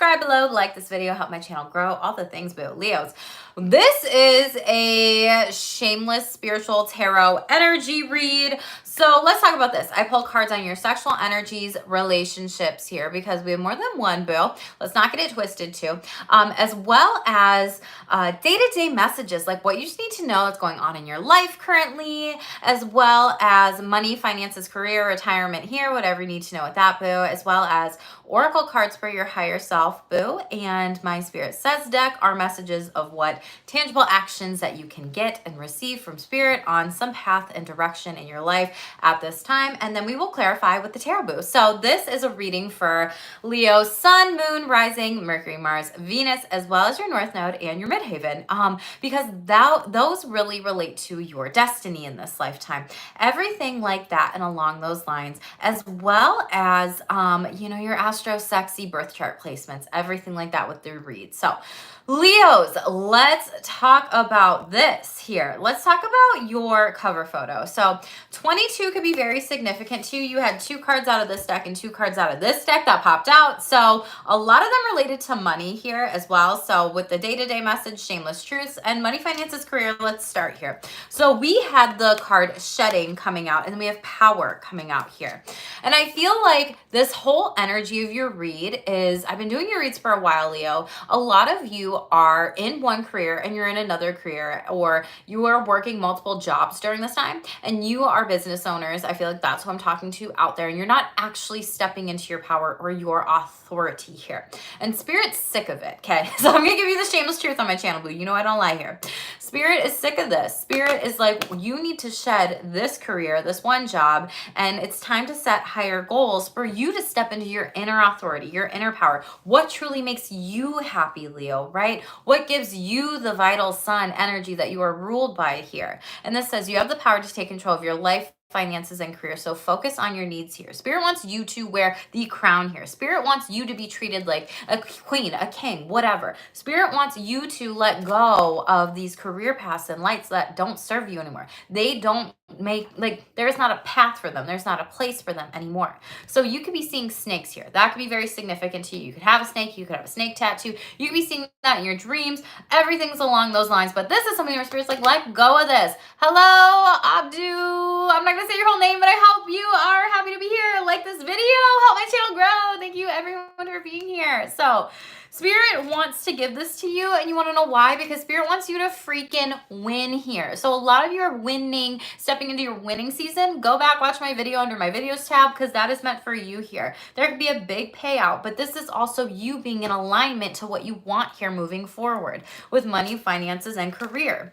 subscribe below, like this video, help my channel grow, all the things, boo. Leos. This is a Shameless spiritual tarot energy read. So let's talk about this. I pulled cards on your sexual energies, relationships here because we have more than one, boo. Let's not get it twisted too. As well as day-to-day messages, like what you just need to know that's going on in your life currently, as well as money, finances, career, retirement here, whatever you need to know with that, boo, as well as oracle cards for your higher self, boo, and my Spirit Says deck are messages of what tangible actions that you can get and receive from Spirit on some path and direction in your life at this time. And then we will clarify with the tarot, boo. So this is a reading for Leo, Sun, Moon, Rising, Mercury, Mars, Venus, as well as your North Node and your Midheaven, because those really relate to your destiny in this lifetime. Everything like that and along those lines, as well as, your astro sexy birth chart placements, everything like that with the read. So Leos, let's talk about this here. Let's talk about your cover photo. So 22 could be very significant to you. You had 2 cards out of this deck and 2 cards out of this deck that popped out. So a lot of them related to money here as well. So with the day-to-day message, shameless truths, and money, finances, career, let's start here. So we had the card shedding coming out, and then we have power coming out here. And I feel like this whole energy of your read is, I've been doing your reads for a while, Leo. A lot of you are in one career and you're in another career, or you are working multiple jobs during this time and you are business owners. I feel like that's who I'm talking to out there, and you're not actually stepping into your power or your authority here. And Spirit's sick of it, okay? So I'm gonna give you the shameless truth on my channel, boo. You know I don't lie here. Spirit is sick of this. Spirit is like, you need to shed this career, this one job, and it's time to set higher goals for you to step into your inner authority, your inner power. What truly makes you happy, Leo, right? What gives you the vital sun energy that you are ruled by here? And this says you have the power to take control of your life, finances, and career. So focus on your needs here. Spirit wants you to wear the crown here. Spirit wants you to be treated like a queen, a king, whatever. Spirit wants you to let go of these career paths and lights that don't serve you anymore. They don't make, like, there is not a path for them. There's not a place for them anymore. So you could be seeing snakes here. That could be very significant to you. You could have a snake. You could have a snake tattoo. You could be seeing that in your dreams. Everything's along those lines. But this is something your Spirit's like, let go of this. Hello, Abdu. I'm not going to say your whole name, but I hope you are happy to be here. Like this video. Help my channel grow. Thank you, everyone, for being here. So Spirit wants to give this to you, and you want to know why? Because Spirit wants you to freaking win here. So a lot of you are winning, stepping into your winning season. Go back, watch my video under my videos tab, because that is meant for you here. There could be a big payout, but this is also you being in alignment to what you want here moving forward with money, finances, and career.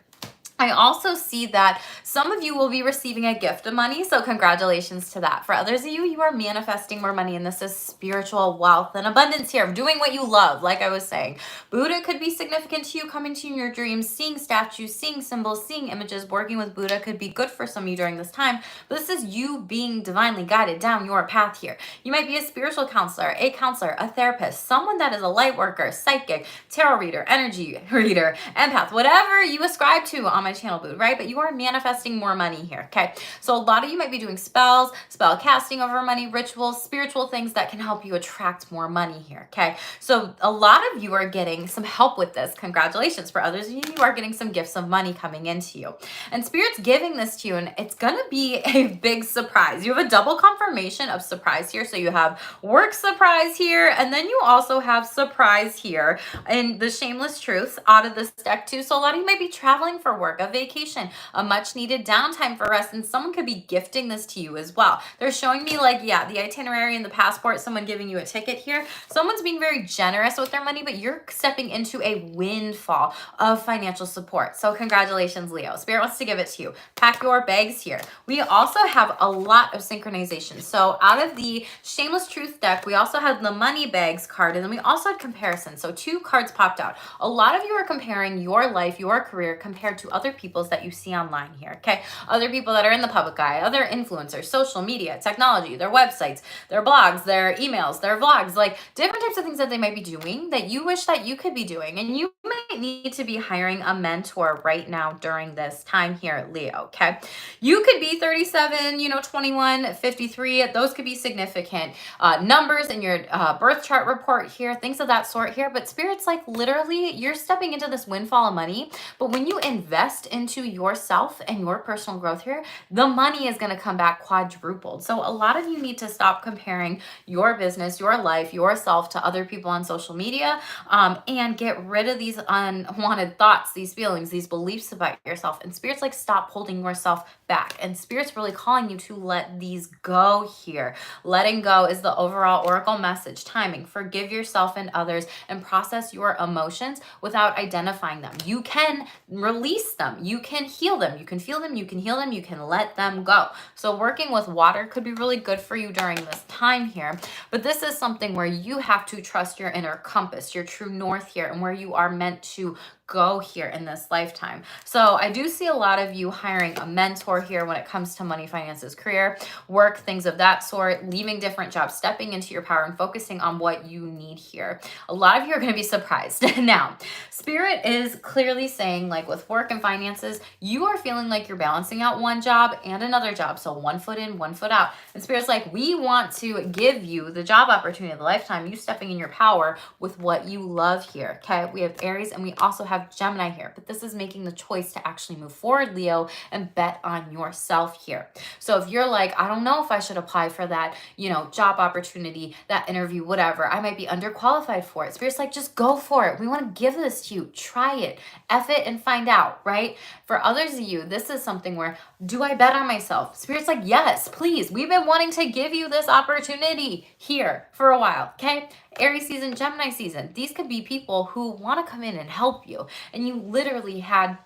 I also see that some of you will be receiving a gift of money, so congratulations to that. For others of you, you are manifesting more money, and this is spiritual wealth and abundance here, doing what you love, like I was saying. Buddha could be significant to you, coming to you in your dreams, seeing statues, seeing symbols, seeing images. Working with Buddha could be good for some of you during this time, but this is you being divinely guided down your path here. You might be a spiritual counselor, a therapist, someone that is a light worker, psychic, tarot reader, energy reader, empath, whatever you ascribe to on my channel, boo, right? But you are manifesting more money here, okay? So a lot of you might be doing spells, spell casting over money, rituals, spiritual things that can help you attract more money here, okay? So a lot of you are getting some help with this. Congratulations. For others of you, you are getting some gifts of money coming into you. And Spirit's giving this to you, and it's gonna be a big surprise. You have a double confirmation of surprise here. So you have work surprise here, and then you also have surprise here in the shameless truths out of this deck too. So a lot of you might be traveling for work, a vacation, a much needed downtime for rest, and someone could be gifting this to you as well. They're showing me, like, yeah, the itinerary and the passport, someone giving you a ticket here. Someone's being very generous with their money, but you're stepping into a windfall of financial support. So congratulations, Leo. Spirit wants to give it to you. Pack your bags here. We also have a lot of synchronization. So out of the Shameless Truth deck, we also had the money bags card, and then we also had comparison. So 2 cards popped out. A lot of you are comparing your life, your career, compared to other other people's that you see online here, okay? Other people that are in the public eye, other influencers, social media, technology, their websites, their blogs, their emails, their vlogs, like different types of things that they might be doing that you wish that you could be doing. And you might need to be hiring a mentor right now during this time here, Leo, okay? You could be 37, 21, 53. Those could be significant numbers in your birth chart report here, things of that sort here. But Spirit's like literally you're stepping into this windfall of money. But when you invest into yourself and your personal growth here, the money is going to come back quadrupled. So a lot of you need to stop comparing your business, your life, yourself to other people on social media, and get rid of these unwanted thoughts, these feelings, these beliefs about yourself. And Spirit's like, stop holding yourself back. And Spirit's really calling you to let these go here. Letting go is the overall oracle message. Timing, forgive yourself and others, and process your emotions without identifying them. You can release them. You can heal them. You can feel them. You can heal them. You can let them go. So working with water could be really good for you during this time here. But this is something where you have to trust your inner compass, your true north here, and where you are meant to go here in this lifetime. So I do see a lot of you hiring a mentor here when it comes to money, finances, career, work, things of that sort, leaving different jobs, stepping into your power and focusing on what you need here. A lot of you are going to be surprised. Now, Spirit is clearly saying, like with work and finances, you are feeling like you're balancing out one job and another job. So one foot in, one foot out. And Spirit's like, we want to give you the job opportunity of the lifetime, you stepping in your power with what you love here. Okay. We have Aries and we also have Gemini here, but this is making the choice to actually move forward, Leo, and bet on yourself here. So if you're like, I don't know if I should apply for that, job opportunity, that interview, whatever, I might be underqualified for it. Spirit's like, just go for it. We want to give this to you. Try it, F it, and find out, right? For others of you, this is something where, do I bet on myself? Spirit's like, yes, please. We've been wanting to give you this opportunity here for a while, okay? Aries season, Gemini season. These could be people who want to come in and help you. And you literally had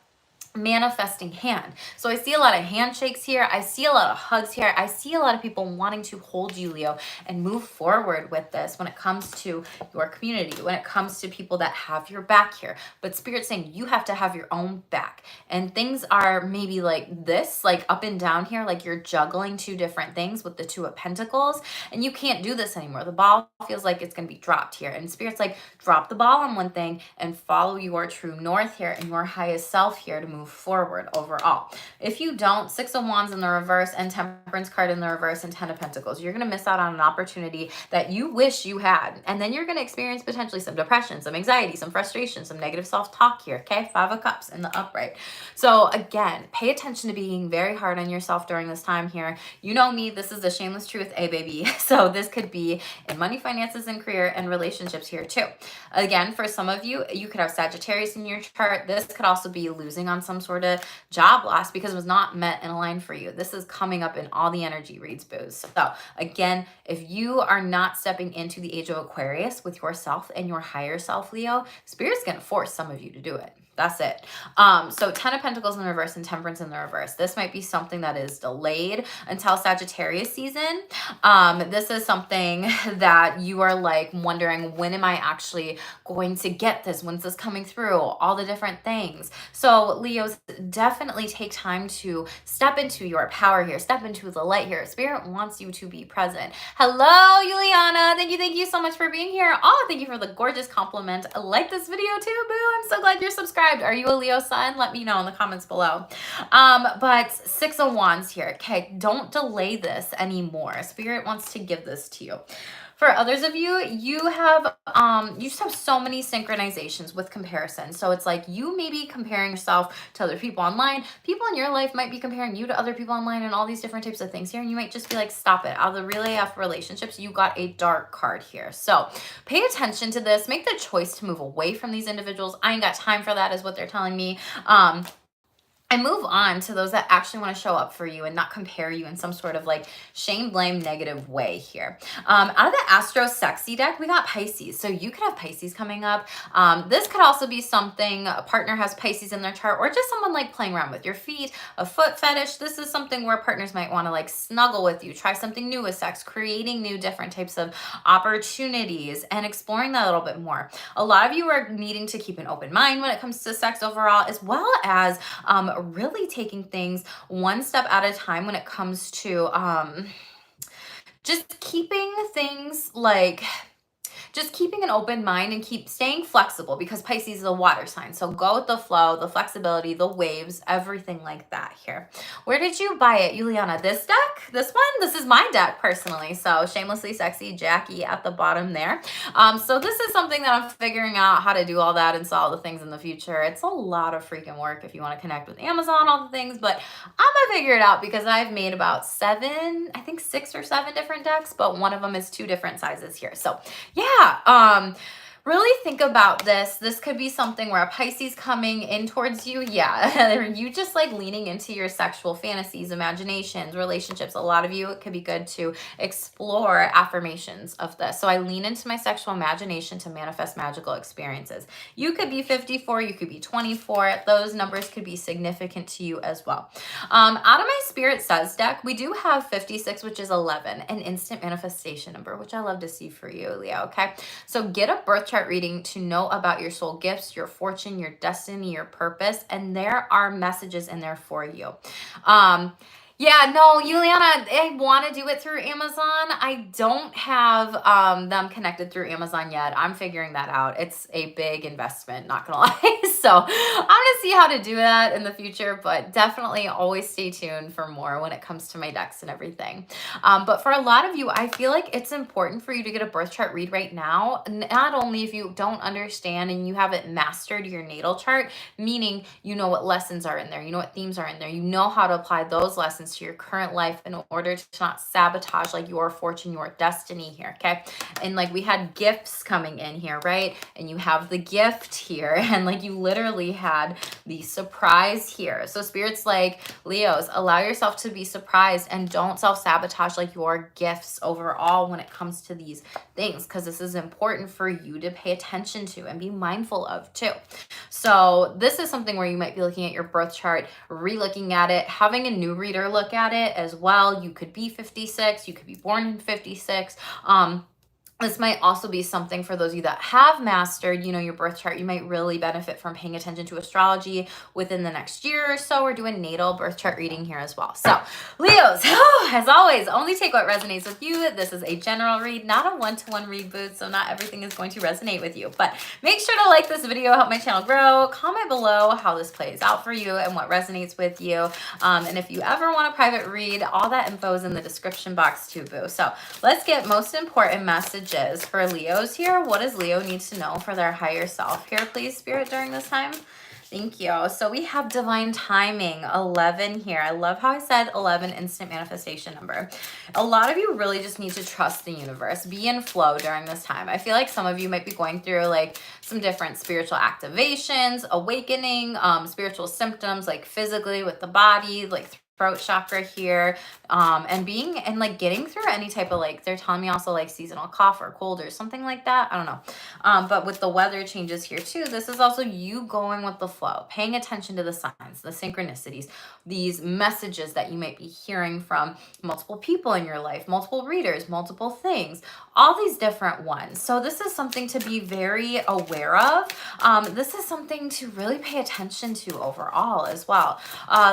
manifesting hand. So I see a lot of handshakes here. I see a lot of hugs here. I see a lot of people wanting to hold you, Leo, and move forward with this when it comes to your community, when it comes to people that have your back here. But Spirit's saying you have to have your own back. And things are maybe like this, like up and down here, like you're juggling two different things with the Two of Pentacles, and you can't do this anymore. The ball feels like it's going to be dropped here. And Spirit's like, drop the ball on one thing and follow your true north here and your highest self here to move forward overall. If you don't, Six of Wands in the reverse and Temperance card in the reverse and Ten of Pentacles, you're going to miss out on an opportunity that you wish you had. And then you're going to experience potentially some depression, some anxiety, some frustration, some negative self-talk here. Okay. Five of Cups in the upright. So again, pay attention to being very hard on yourself during this time here. You know me, this is the shameless truth, baby. So this could be in money, finances, and career and relationships here too. Again, for some of you, you could have Sagittarius in your chart. This could also be losing on some sort of job loss because it was not met and aligned for you. This is coming up in all the energy reads, booze. So again, if you are not stepping into the age of Aquarius with yourself and your higher self, Leo, Spirit's going to force some of you to do it. That's it. So Ten of Pentacles in the reverse and Temperance in the reverse. This might be something that is delayed until Sagittarius season. This is something that you are like wondering, when am I actually going to get this? When's this coming through? All the different things. So Leos, definitely take time to step into your power here. Step into the light here. Spirit wants you to be present. Hello, Juliana. Thank you so much for being here. Oh, thank you for the gorgeous compliment. I like this video too, boo. I'm so glad you're subscribed. Are you a Leo sun? Let me know in the comments below. But Six of Wands here. Okay, don't delay this anymore. Spirit wants to give this to you. For others of you, you just have so many synchronizations with comparison. So it's like you may be comparing yourself to other people online. People in your life might be comparing you to other people online and all these different types of things here. And you might just be like, stop it. Out of the Real AF relationships, you got a dark card here. So pay attention to this. Make the choice to move away from these individuals. I ain't got time for that is what they're telling me. I move on to those that actually want to show up for you and not compare you in some sort of like shame, blame, negative way here. Out of the Astro Sexy deck, we got Pisces. So you could have Pisces coming up. This could also be something a partner has Pisces in their chart, or just someone like playing around with your feet, a foot fetish. This is something where partners might want to like snuggle with you, try something new with sex, creating new different types of opportunities and exploring that a little bit more. A lot of you are needing to keep an open mind when it comes to sex overall, as well as really taking things one step at a time when it comes to just keeping things like just keeping an open mind and keep staying flexible, because Pisces is a water sign. So go with the flow, the flexibility, the waves, everything like that here. Where did you buy it, Juliana? This deck? This one? This is my deck personally. So Shamelessly Sexy, Jackie at the bottom there. So this is something that I'm figuring out how to do all that and saw all the things in the future. It's a lot of freaking work if you want to connect with Amazon, all the things, but I'm gonna figure it out because I've made about 7, I think 6 or 7 different decks, but one of them is 2 different sizes here. So yeah, really think about this. This could be something where a Pisces coming in towards you. Yeah, you just like leaning into your sexual fantasies, imaginations, relationships. A lot of you, it could be good to explore affirmations of this. So I lean into my sexual imagination to manifest magical experiences. You could be 54, you could be 24. Those numbers could be significant to you as well. Out of my Spirit Says deck, we do have 56, which is 11, an instant manifestation number, which I love to see for you, Leo. Okay, so get a birth chart reading to know about your soul gifts, your fortune, your destiny, your purpose, and there are messages in there for you. Yeah, no, Juliana, I want to do it through Amazon. I don't have them connected through Amazon yet. I'm figuring that out. It's a big investment, not gonna lie. So I'm gonna see how to do that in the future, but definitely always stay tuned for more when it comes to my decks and everything. But for a lot of you, I feel like it's important for you to get a birth chart read right now. Not only if you don't understand and you haven't mastered your natal chart, meaning you know what lessons are in there, you know what themes are in there, you know how to apply those lessons to your current life in order to not sabotage like your fortune, your destiny here. Okay, and like we had gifts coming in here, right? And you have the gift here, and like you literally had the surprise here. So spirits like Leos, allow yourself to be surprised and don't self-sabotage like your gifts overall when it comes to these things, because this is important for you to pay attention to and be mindful of too. So this is something where you might be looking at your birth chart, re-looking at it, having a new reader look at it as well. You could be 56, you could be born in 56. This might also be something for those of you that have mastered, your birth chart. You might really benefit from paying attention to astrology within the next year or so. We're doing natal birth chart reading here as well. So Leos, as always, only take what resonates with you. This is a general read, not a one-to-one read, booth, so not everything is going to resonate with you. But make sure to like this video, help my channel grow. Comment below how this plays out for you and what resonates with you. And if you ever want a private read, all that info is in the description box too, boo. So let's get most important messages for Leos here. What does Leo need to know for their higher self here, please, Spirit, during this time? Thank you. So we have divine timing, 11 here. I love how I said 11, instant manifestation number. A lot of you really just need to trust the universe, be in flow during this time. I feel like some of you might be going through like some different spiritual activations, awakening, spiritual symptoms, like physically with the body, like throat chakra here, and being and like getting through any type of like, they're telling me also like seasonal cough or cold or something like that. I don't know. But with the weather changes here too, this is also you going with the flow, paying attention to the signs, the synchronicities, these messages that you might be hearing from multiple people in your life, multiple readers, multiple things, all these different ones. So this is something to be very aware of. This is something to really pay attention to overall as well.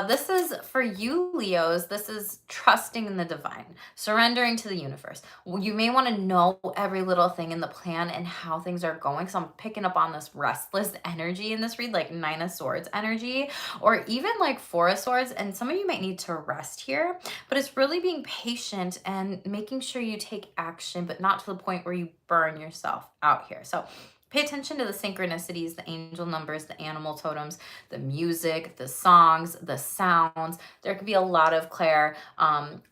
This is for you, Leos. This is trusting in the divine, surrendering to the universe. You may want to know every little thing in the plan and how things are going. So I'm picking up on this restless energy in this read, like 9 of Swords energy, or even like 4 of Swords. And some of you might need to rest here, but it's really being patient and making sure you take action, but not to the point where you burn yourself out here. So Pay attention to the synchronicities, the angel numbers, the animal totems, the music, the songs, the sounds. There could be a lot of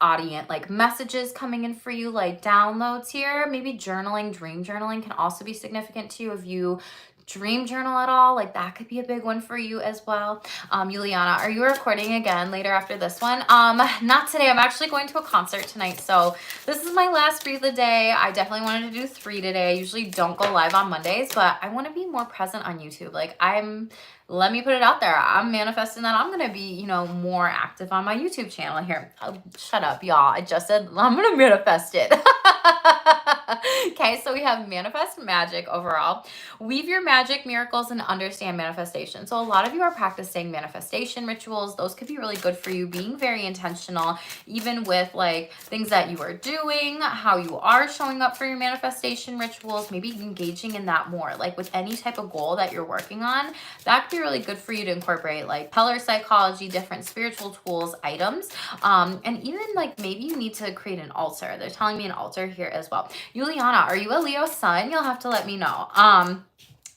audience, like messages coming in for you, like downloads here. Maybe journaling, dream journaling can also be significant to you. If you dream journal at all, like that could be a big one for you as well. Juliana, are you recording again later after this one? Not today. I'm actually going to a concert tonight, so this is my last read of the day. I definitely wanted to do 3 today. I usually don't go live on Mondays, but I want to be more present on YouTube. Let me put it out there. I'm manifesting that I'm going to be, more active on my YouTube channel here. Oh, shut up, y'all. I just said I'm going to manifest it. Okay, so we have manifest magic overall. Weave your magic, miracles, and understand manifestation. So a lot of you are practicing manifestation rituals. Those could be really good for you, being very intentional, even with like things that you are doing, how you are showing up for your manifestation rituals, maybe engaging in that more. Like with any type of goal that you're working on, that could be really good for you to incorporate like color psychology, different spiritual tools, items, and even like maybe you need to create an altar. They're telling me an altar here as well. Juliana, are you a Leo sun? You'll have to let me know.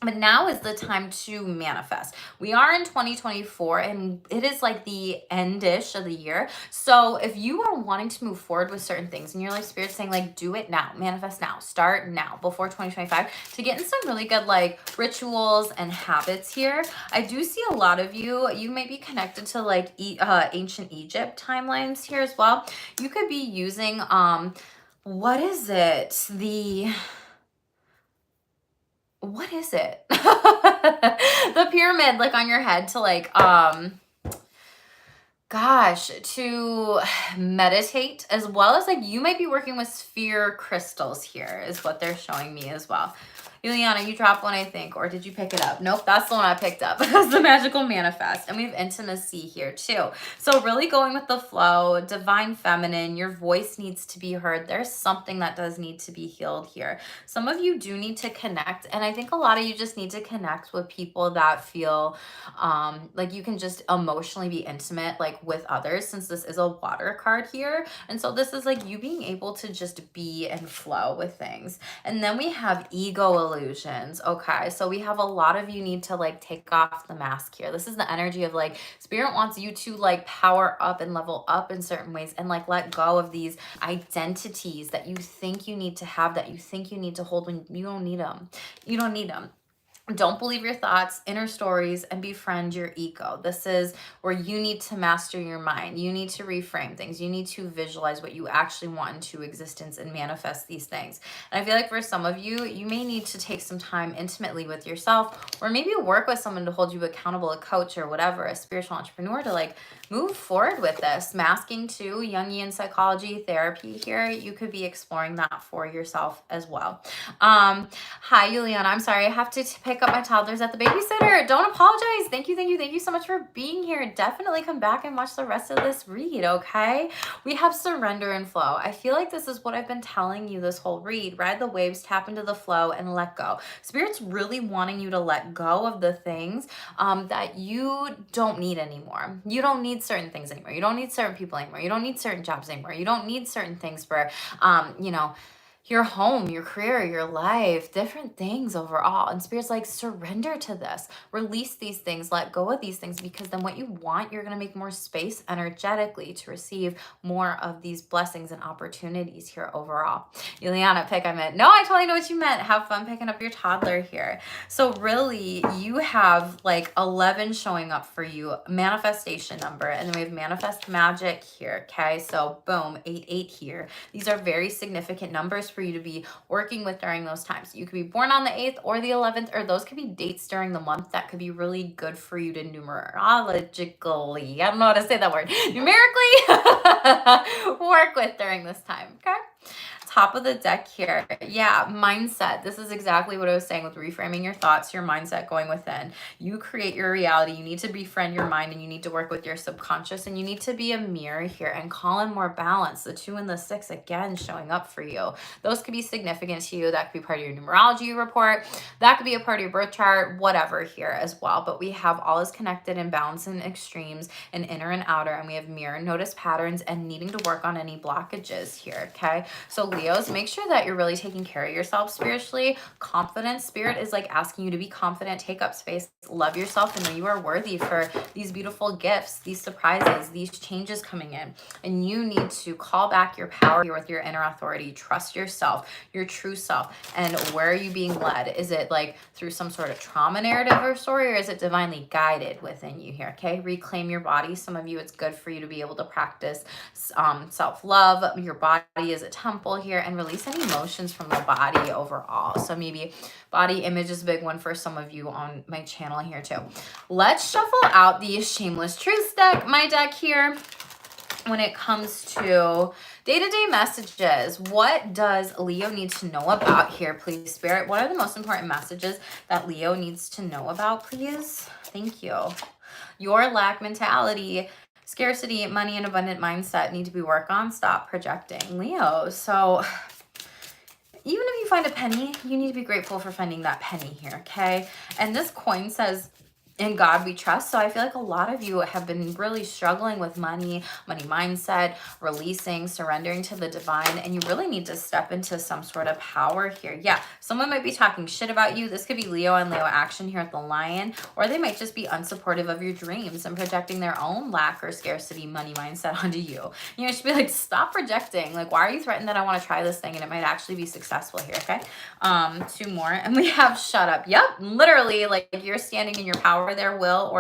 But now is the time to manifest. We are in 2024 and it is like the end-ish of the year. So if you are wanting to move forward with certain things and your life spirit's saying like, do it now, manifest now, start now before 2025 to get in some really good like rituals and habits here. I do see a lot of you may be connected to like ancient Egypt timelines here as well. You could be using, what is it? What is it? The pyramid like on your head to like to meditate, as well as like you might be working with sphere crystals here is what they're showing me as well. Juliana, you dropped one, I think, or did you pick it up? Nope, that's the one I picked up. That's the magical manifest. And we have intimacy here too. So really going with the flow, divine feminine, your voice needs to be heard. There's something that does need to be healed here. Some of you do need to connect. And I think a lot of you just need to connect with people that feel like you can just emotionally be intimate like with others, since this is a water card here. And so this is like you being able to just be and flow with things. And then we have ego illusions. Okay, so we have a lot of you need to like take off the mask here. This is the energy of like spirit wants you to like power up and level up in certain ways and like let go of these identities that you think you need to have, that you think you need to hold, when you don't need them. You don't need them. Don't believe your thoughts, inner stories, and befriend your ego. This is where you need to master your mind. You need to reframe things. You need to visualize what you actually want into existence and manifest these things. And I feel like for some of you, you may need to take some time intimately with yourself, or maybe work with someone to hold you accountable, a coach or whatever, a spiritual entrepreneur, to like move forward with this. Masking too, Jungian psychology therapy here. You could be exploring that for yourself as well. Hi, Juliana. I'm sorry. I have to pick up my toddlers at the babysitter. Don't apologize. Thank you so much for being here. Definitely come back and watch the rest of this read, okay? We have surrender and flow. I feel like this is what I've been telling you this whole read. Ride the waves, tap into the flow, and let go. Spirit's really wanting you to let go of the things that you don't need anymore. You don't need certain things anymore. You don't need certain people anymore. You don't need certain jobs anymore. You don't need certain things for, your home, your career, your life, different things overall. And Spirit's like, surrender to this, release these things, let go of these things, because then what you want, you're going to make more space energetically to receive more of these blessings and opportunities here overall. Juliana, no, I totally know what you meant. Have fun picking up your toddler here. So really, you have like 11 showing up for you, manifestation number, and then we have manifest magic here. Okay, so boom, 8 here. These are very significant numbers for you to be working with during those times. You could be born on the 8th or the 11th, or those could be dates during the month that could be really good for you to numerologically, I don't know how to say that word, numerically work with during this time, okay? Top of the deck here. Yeah, mindset. This is exactly what I was saying with reframing your thoughts, your mindset, going within. You create your reality. You need to befriend your mind, and you need to work with your subconscious, and you need to be a mirror here and call in more balance. The 2 and the 6 again showing up for you. Those could be significant to you. That could be part of your numerology report. That could be a part of your birth chart, whatever here as well. But we have all is connected and balance and extremes and inner and outer, and we have mirror, notice patterns, and needing to work on any blockages here, okay? So Leos, make sure that you're really taking care of yourself spiritually. Confidence, spirit is like asking you to be confident, take up space, love yourself, and know you are worthy for these beautiful gifts, these surprises, these changes coming in. And you need to call back your power here with your inner authority. Trust yourself, your true self. And where are you being led? Is it like through some sort of trauma narrative or story, or is it divinely guided within you here? Okay, reclaim your body. Some of you, it's good for you to be able to practice self-love. Your body is a temple here, and release any emotions from the body overall. So maybe body image is a big one for some of you on my channel here too. Let's shuffle out the Shameless Truths deck, my deck here. When it comes to day-to-day messages, what does Leo need to know about here, please, Spirit? What are the most important messages that Leo needs to know about, please? Thank you. Your lack mentality, scarcity, money, and abundant mindset need to be worked on. Stop projecting, Leo. So even if you find a penny, you need to be grateful for finding that penny here, okay? And this coin says, in God we trust. So I feel like a lot of you have been really struggling with money mindset, releasing, surrendering to the divine, and you really need to step into some sort of power here. Yeah, someone might be talking shit about you. This could be Leo and Leo action here at the Lion, or they might just be unsupportive of your dreams and projecting their own lack or scarcity money mindset onto you. You know, should be like, stop projecting. Like, why are you threatened that I want to try this thing and it might actually be successful here, okay? Two more, and we have shut up. Yep, literally, like, you're standing in your power. There will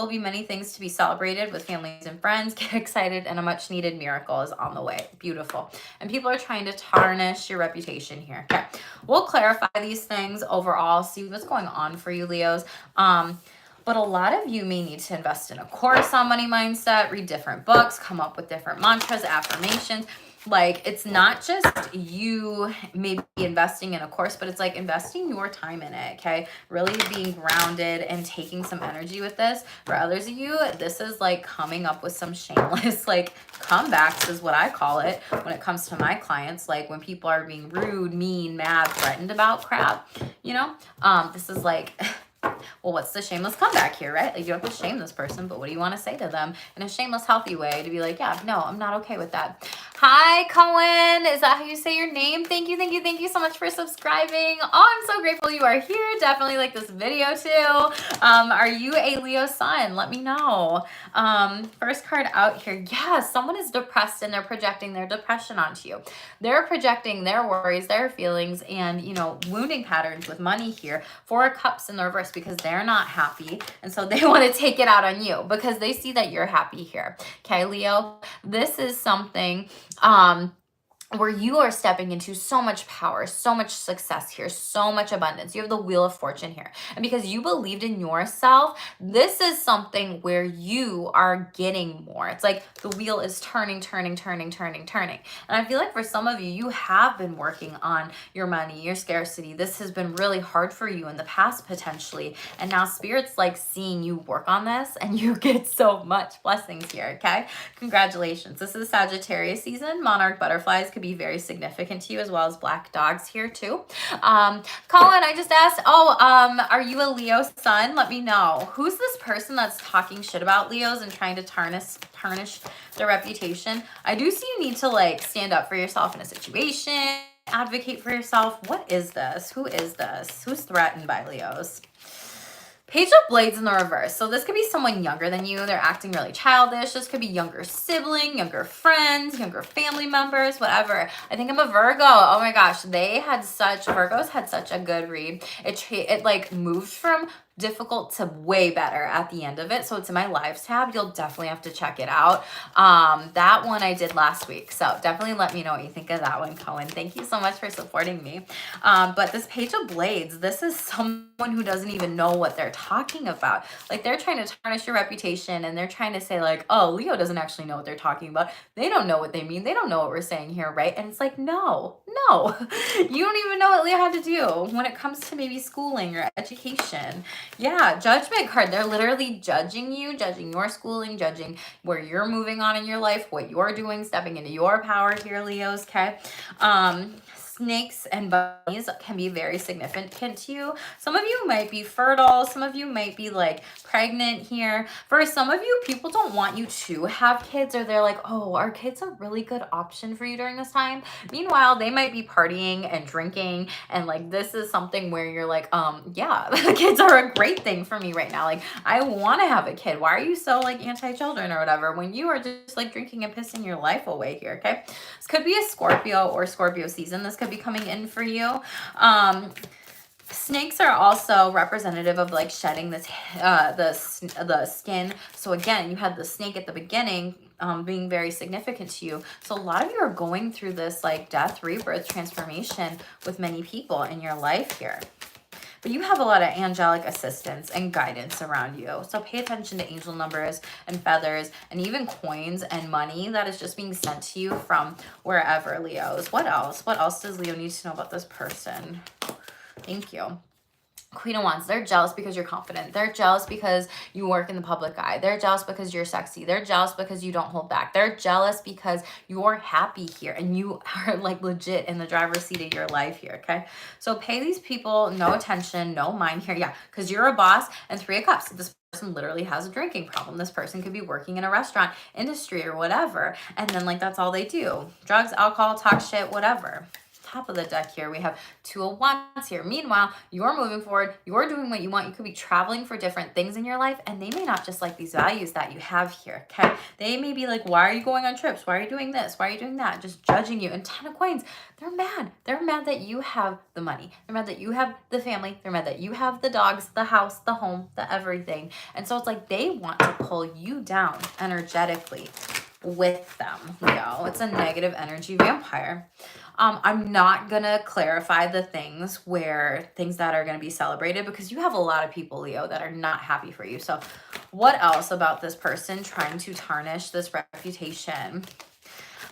be many things to be celebrated with families and friends. Get excited, and a much needed miracle is on the way. Beautiful. And people are trying to tarnish your reputation here. Okay, we'll clarify these things overall, see what's going on for you, Leos. But a lot of you may need to invest in a course on money mindset, read different books, come up with different mantras, affirmations. Like, it's not just you maybe investing in a course, but it's like investing your time in it, okay? Really being grounded and taking some energy with this. For others of you, this is like coming up with some shameless, like, comebacks is what I call it when it comes to my clients. Like, when people are being rude, mean, mad, threatened about crap, you know? This is like... well, what's the shameless comeback here, right? Like, you don't have to shame this person, but what do you want to say to them in a shameless, healthy way to be like, yeah, no, I'm not okay with that. Hi, Cohen. Is that how you say your name? Thank you so much for subscribing. Oh, I'm so grateful you are here. Definitely like this video too. Are you a Leo sun? Let me know. First card out here. Yeah, someone is depressed and they're projecting their depression onto you. They're projecting their worries, their feelings, and, you know, wounding patterns with money here. Four of Cups in the reverse, because they're not happy, and so they want to take it out on you because they see that you're happy here. Okay, Leo, this is something where you are stepping into so much power, so much success here, so much abundance. You have the Wheel of Fortune here. And because you believed in yourself, this is something where you are getting more. It's like the wheel is turning. And I feel like for some of you, you have been working on your money, your scarcity. This has been really hard for you in the past, potentially. And now Spirit's like seeing you work on this, and you get so much blessings here, okay? Congratulations. This is Sagittarius season. Monarch butterflies could be very significant to you, as well as black dogs here too. Colin, I just asked, are you a Leo sun? Let me know. Who's this person that's talking shit about Leos and trying to tarnish their reputation? I do see you need to like stand up for yourself in a situation, advocate for yourself. What is this? Who is this? Who's threatened by Leos? Page of Blades in the reverse. So this could be someone younger than you. They're acting really childish. This could be younger sibling, younger friends, younger family members, whatever. I think I'm a Virgo. Oh my gosh. Virgos had such a good read. It like moved from difficult to way better at the end of it. So it's in my lives tab. You'll definitely have to check it out. That one I did last week. So definitely let me know what you think of that one, Cohen. Thank you so much for supporting me. But this Page of Blades, this is someone who doesn't even know what they're talking about. Like, they're trying to tarnish your reputation, and they're trying to say like, oh, Leo doesn't actually know what they're talking about. They don't know what they mean. They don't know what we're saying here, right? And it's like, no, you don't even know what Leo had to do when it comes to maybe schooling or education. Yeah, Judgment card. They're literally judging you, judging your schooling, judging where you're moving on in your life, what you're doing, stepping into your power here, Leos, okay? snakes and bunnies can be very significant to you. Some of you might be fertile. Some of you might be like pregnant here. For some of you, people don't want you to have kids, or they're like, oh, are kids a really good option for you during this time? Meanwhile, they might be partying and drinking, and like this is something where you're like, yeah, kids are a great thing for me right now. Like, I want to have a kid. Why are you so like anti-children or whatever when you are just like drinking and pissing your life away here? Okay, this could be a Scorpio or Scorpio season. This could be coming in for you. Snakes are also representative of like shedding this the skin. So again, you had the snake at the beginning being very significant to you. So a lot of you are going through this like death, rebirth, transformation with many people in your life here. But you have a lot of angelic assistance and guidance around you. So pay attention to angel numbers and feathers and even coins and money that is just being sent to you from wherever, Leos. What else? What else does Leo need to know about this person? Thank you. Queen of Wands, they're jealous because you're confident. They're jealous because you work in the public eye. They're jealous because you're sexy. They're jealous because you don't hold back. They're jealous because you're happy here and you are like legit in the driver's seat of your life here, okay? So pay these people no attention, no mind here. Yeah, because you're a boss. And Three of Cups, this person literally has a drinking problem. This person could be working in a restaurant industry or whatever. And then like that's all they do. Drugs, alcohol, talk shit, whatever. Top of the deck here, we have Two of Wands here. Meanwhile, you're moving forward, you're doing what you want. You could be traveling for different things in your life, and they may not just like these values that you have here, okay? They may be like, why are you going on trips? Why are you doing this? Why are you doing that? Just judging you. And Ten of Coins, they're mad. They're mad that you have the money. They're mad that you have the family. They're mad that you have the dogs, the house, the home, the everything. And so it's like they want to pull you down energetically with them, Leo. It's a negative energy vampire. I'm not gonna clarify the things that are gonna be celebrated because you have a lot of people, Leo, that are not happy for you. So what else about this person trying to tarnish this reputation?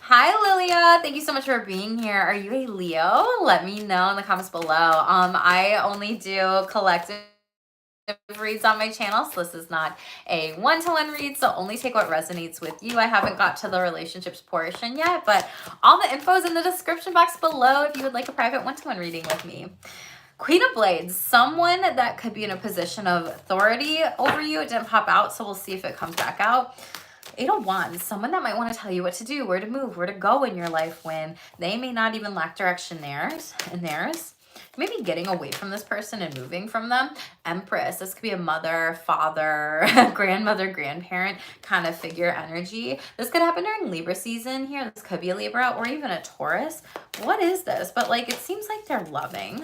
Hi, Lilia. Thank you so much for being here. Are you a Leo? Let me know in the comments below. I only do collective reads on my channel, so this is not a one-to-one read, so only take what resonates with you. I haven't got to the relationships portion yet, but all the info is in the description box below if you would like a private one-to-one reading with me. Queen of Blades, someone that could be in a position of authority over you. It didn't pop out, so we'll see if it comes back out. Eight of Wands, someone that might want to tell you what to do, where to move, where to go in your life when they may not even lack direction in theirs. Maybe getting away from this person and moving from them. Empress, this could be a mother, father, grandmother, grandparent kind of figure energy. This could happen during Libra season here. This could be a Libra or even a Taurus. What is this? But like, it seems like they're loving.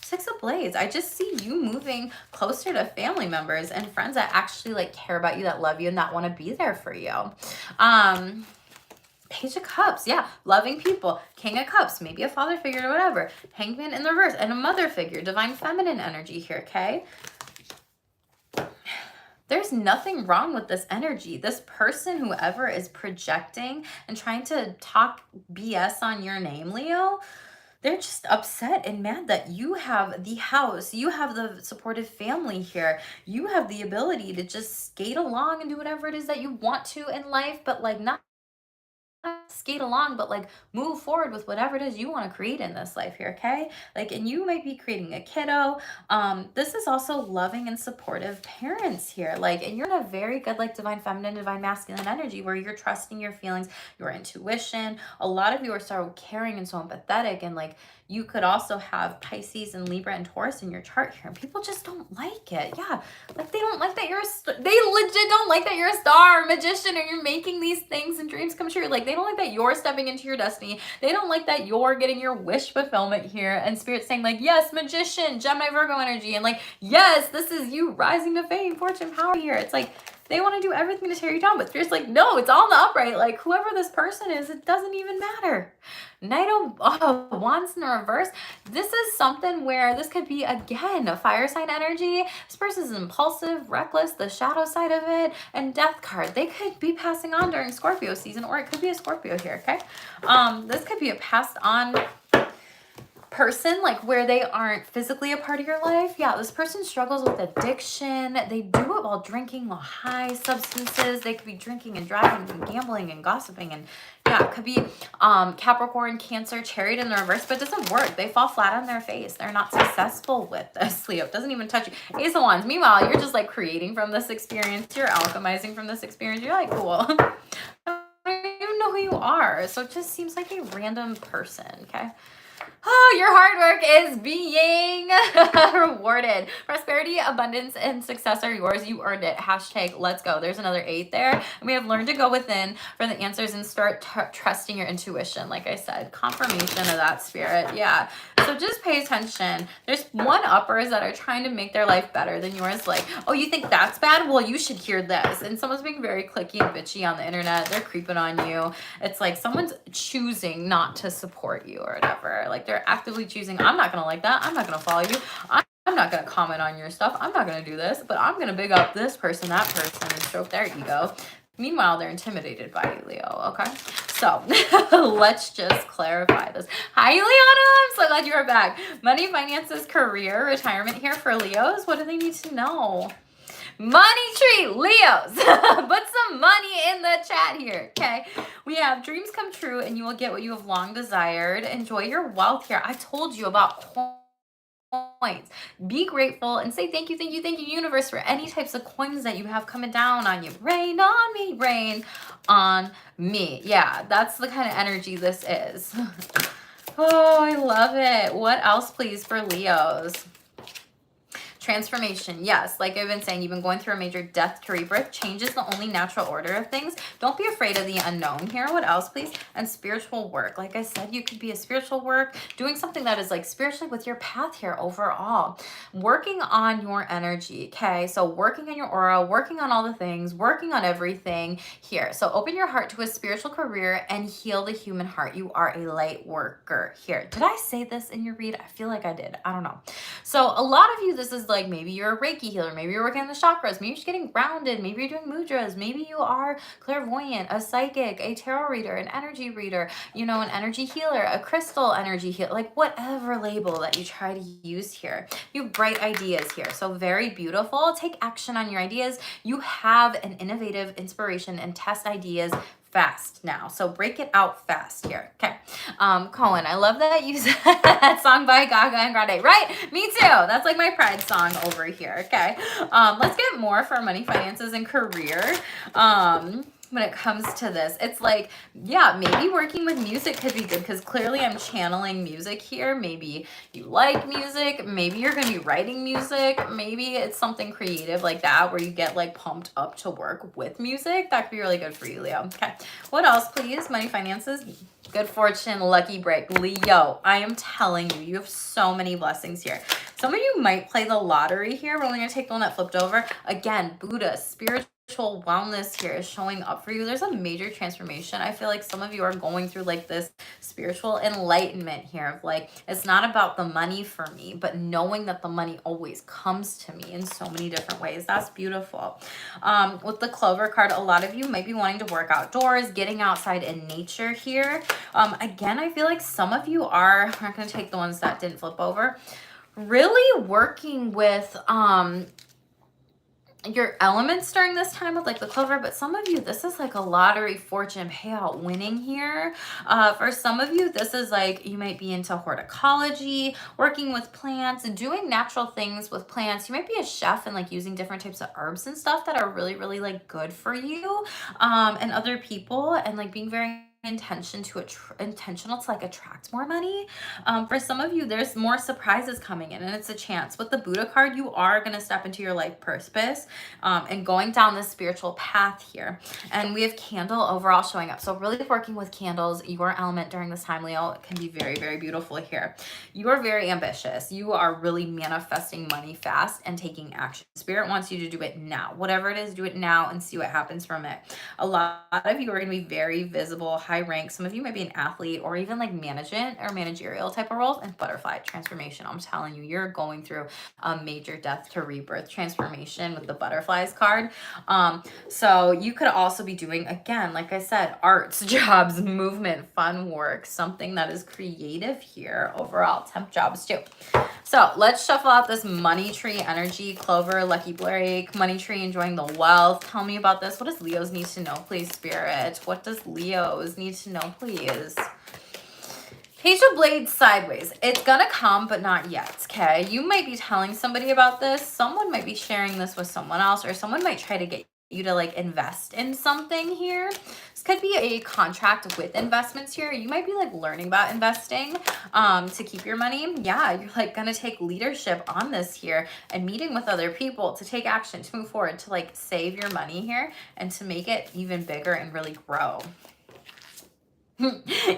Six of Blades, I just see you moving closer to family members and friends that actually like care about you, that love you, and that want to be there for you. Page of Cups, yeah, loving people. King of Cups, maybe a father figure or whatever. Hangman in the reverse, and a mother figure. Divine feminine energy here, okay? There's nothing wrong with this energy. This person, whoever is projecting and trying to talk BS on your name, Leo, they're just upset and mad that you have the house, you have the supportive family here, you have the ability to just skate along and do whatever it is that you want to in life, but like not skate along, but like move forward with whatever it is you want to create in this life here, okay? Like, and you might be creating a kiddo. This is also loving and supportive parents here, like, and you're in a very good like divine feminine, divine masculine energy where you're trusting your feelings, your intuition. A lot of you are so caring and so empathetic, and like you could also have Pisces and Libra and Taurus in your chart here, and people just don't like it. Yeah, like they don't like that you're they legit don't like that you're a star or magician or you're making these things and dreams come true. Like they don't like that you're stepping into your destiny. They don't like that you're getting your wish fulfillment here, and Spirit's saying like, yes, magician, Gemini, Virgo energy, and like, yes, this is you rising to fame, fortune, power here. It's like they want to do everything to tear you down, but Spirit's like, no, it's all in the upright. Like whoever this person is, it doesn't even matter. Knight of Wands in the reverse. This is something where this could be, again, a fire sign energy. This person is impulsive, reckless, the shadow side of it, and death card. They could be passing on during Scorpio season, or it could be a Scorpio here, okay? This could be a passed on person, like where they aren't physically a part of your life. Yeah, this person struggles with addiction. They do it while drinking, while high substances. They could be drinking and driving and gambling and gossiping, and yeah, Yeah, it could be Capricorn, Cancer, Chariot in the reverse, but it doesn't work. They fall flat on their face. They're not successful with this, Leo. It doesn't even touch you. Ace of Wands. Meanwhile, you're just like creating from this experience. You're alchemizing from this experience. You're like, cool. I don't even know who you are. So it just seems like a random person, okay? Oh, your hard work is being rewarded. Prosperity, abundance, and success are yours. You earned it. Hashtag let's go. There's another 8 there. And we have learned to go within for the answers and start trusting your intuition. Like I said, confirmation of that spirit. Yeah. So just pay attention. There's one-uppers that are trying to make their life better than yours. Like, oh, you think that's bad? Well, you should hear this. And someone's being very clicky and bitchy on the internet. They're creeping on you. It's like someone's choosing not to support you or whatever. Like they're actively choosing, I'm not going to like that. I'm not going to follow you. I'm not going to comment on your stuff. I'm not going to do this, but I'm going to big up this person, that person, and stroke their ego. Meanwhile, they're intimidated by you, Leo, okay? So let's just clarify this. Hi, Leona. I'm so glad you are back. Money, finances, career, retirement here for Leos. What do they need to know? Money tree, Leos. Put some money in the chat here, okay? We have dreams come true and you will get what you have long desired. Enjoy your wealth here. I told you about coins. Be grateful and say thank you, universe, for any types of coins that you have coming down on you. Rain on me, rain on me. Yeah, that's the kind of energy this is. Oh, I love it. What else, please, for Leos? Transformation. Yes, like I've been saying, you've been going through a major death to rebirth. Change is the only natural order of things. Don't be afraid of the unknown here. What else, please? And spiritual work. Like I said, you could be a spiritual work, doing something that is like spiritually with your path here overall. Working on your energy, okay? So working on your aura, working on all the things, working on everything here. So open your heart to a spiritual career and heal the human heart. You are a light worker here. Did I say this in your read? I feel like I did. I don't know. So a lot of you, this is like maybe you're a Reiki healer, maybe you're working on the chakras, maybe you're just getting grounded, maybe you're doing mudras, maybe you are clairvoyant, a psychic, a tarot reader, an energy reader, you know, an energy healer, a crystal energy healer, like whatever label that you try to use here. You have bright ideas here. So very beautiful. Take action on your ideas. You have an innovative inspiration and test ideas fast now. So break it out fast here. Okay. Cohen, I love that you said that song by Gaga and Grande. Right? Me too. That's like my pride song over here. Okay. Let's get more for money, finances, and career. When it comes to this, it's like, yeah, maybe working with music could be good because clearly I'm channeling music here. Maybe you like music. Maybe you're going to be writing music. Maybe it's something creative like that where you get like pumped up to work with music. That could be really good for you, Leo. Okay. What else, please? Money, finances, good fortune, lucky break. Leo, I am telling you, you have so many blessings here. Some of you might play the lottery here. We're only going to take the one that flipped over. Again, Buddha, spiritual wellness here is showing up for you. There's a major transformation. I feel like some of you are going through like this spiritual enlightenment here of like, it's not about the money for me, but knowing that the money always comes to me in so many different ways. That's beautiful. With the Clover card, a lot of you might be wanting to work outdoors, getting outside in nature here. Again, I feel like some of you are, I'm not going to take the ones that didn't flip over, really working with, your elements during this time with like the Clover, but some of you, this is like a lottery fortune payout winning here. For some of you, this is like, you might be into horticulture, working with plants and doing natural things with plants. You might be a chef and like using different types of herbs and stuff that are really, really like good for you, and other people, and like being very intentional to like attract more money. For some of you, there's more surprises coming in and it's a chance. With the Buddha card, you are going to step into your life purpose and going down this spiritual path here. And we have candle overall showing up. So really working with candles, your element during this time, Leo, can be very, very beautiful here. You are very ambitious. You are really manifesting money fast and taking action. Spirit wants you to do it now. Whatever it is, do it now and see what happens from it. A lot of you are going to be very visible, high rank. Some of you might be an athlete or even like management or managerial type of roles. And butterfly transformation, I'm telling you, you're going through a major death to rebirth transformation with the butterflies card. So you could also be doing, again, like I said, arts, jobs, movement, fun work, something that is creative here overall. Temp jobs too. So let's shuffle out this money tree energy. Clover, lucky break, money tree, enjoying the wealth. Tell me about this. What does Leo's need to know, please, Spirit? What does Leo's need to know, please? Page of Blades sideways. It's gonna come, but not yet, okay? You might be telling somebody about this. Someone might be sharing this with someone else, or someone might try to get you to like invest in something here. This could be a contract with investments here. You might be like learning about investing to keep your money. Yeah, you're like gonna take leadership on this here and meeting with other people to take action, to move forward, to like save your money here and to make it even bigger and really grow.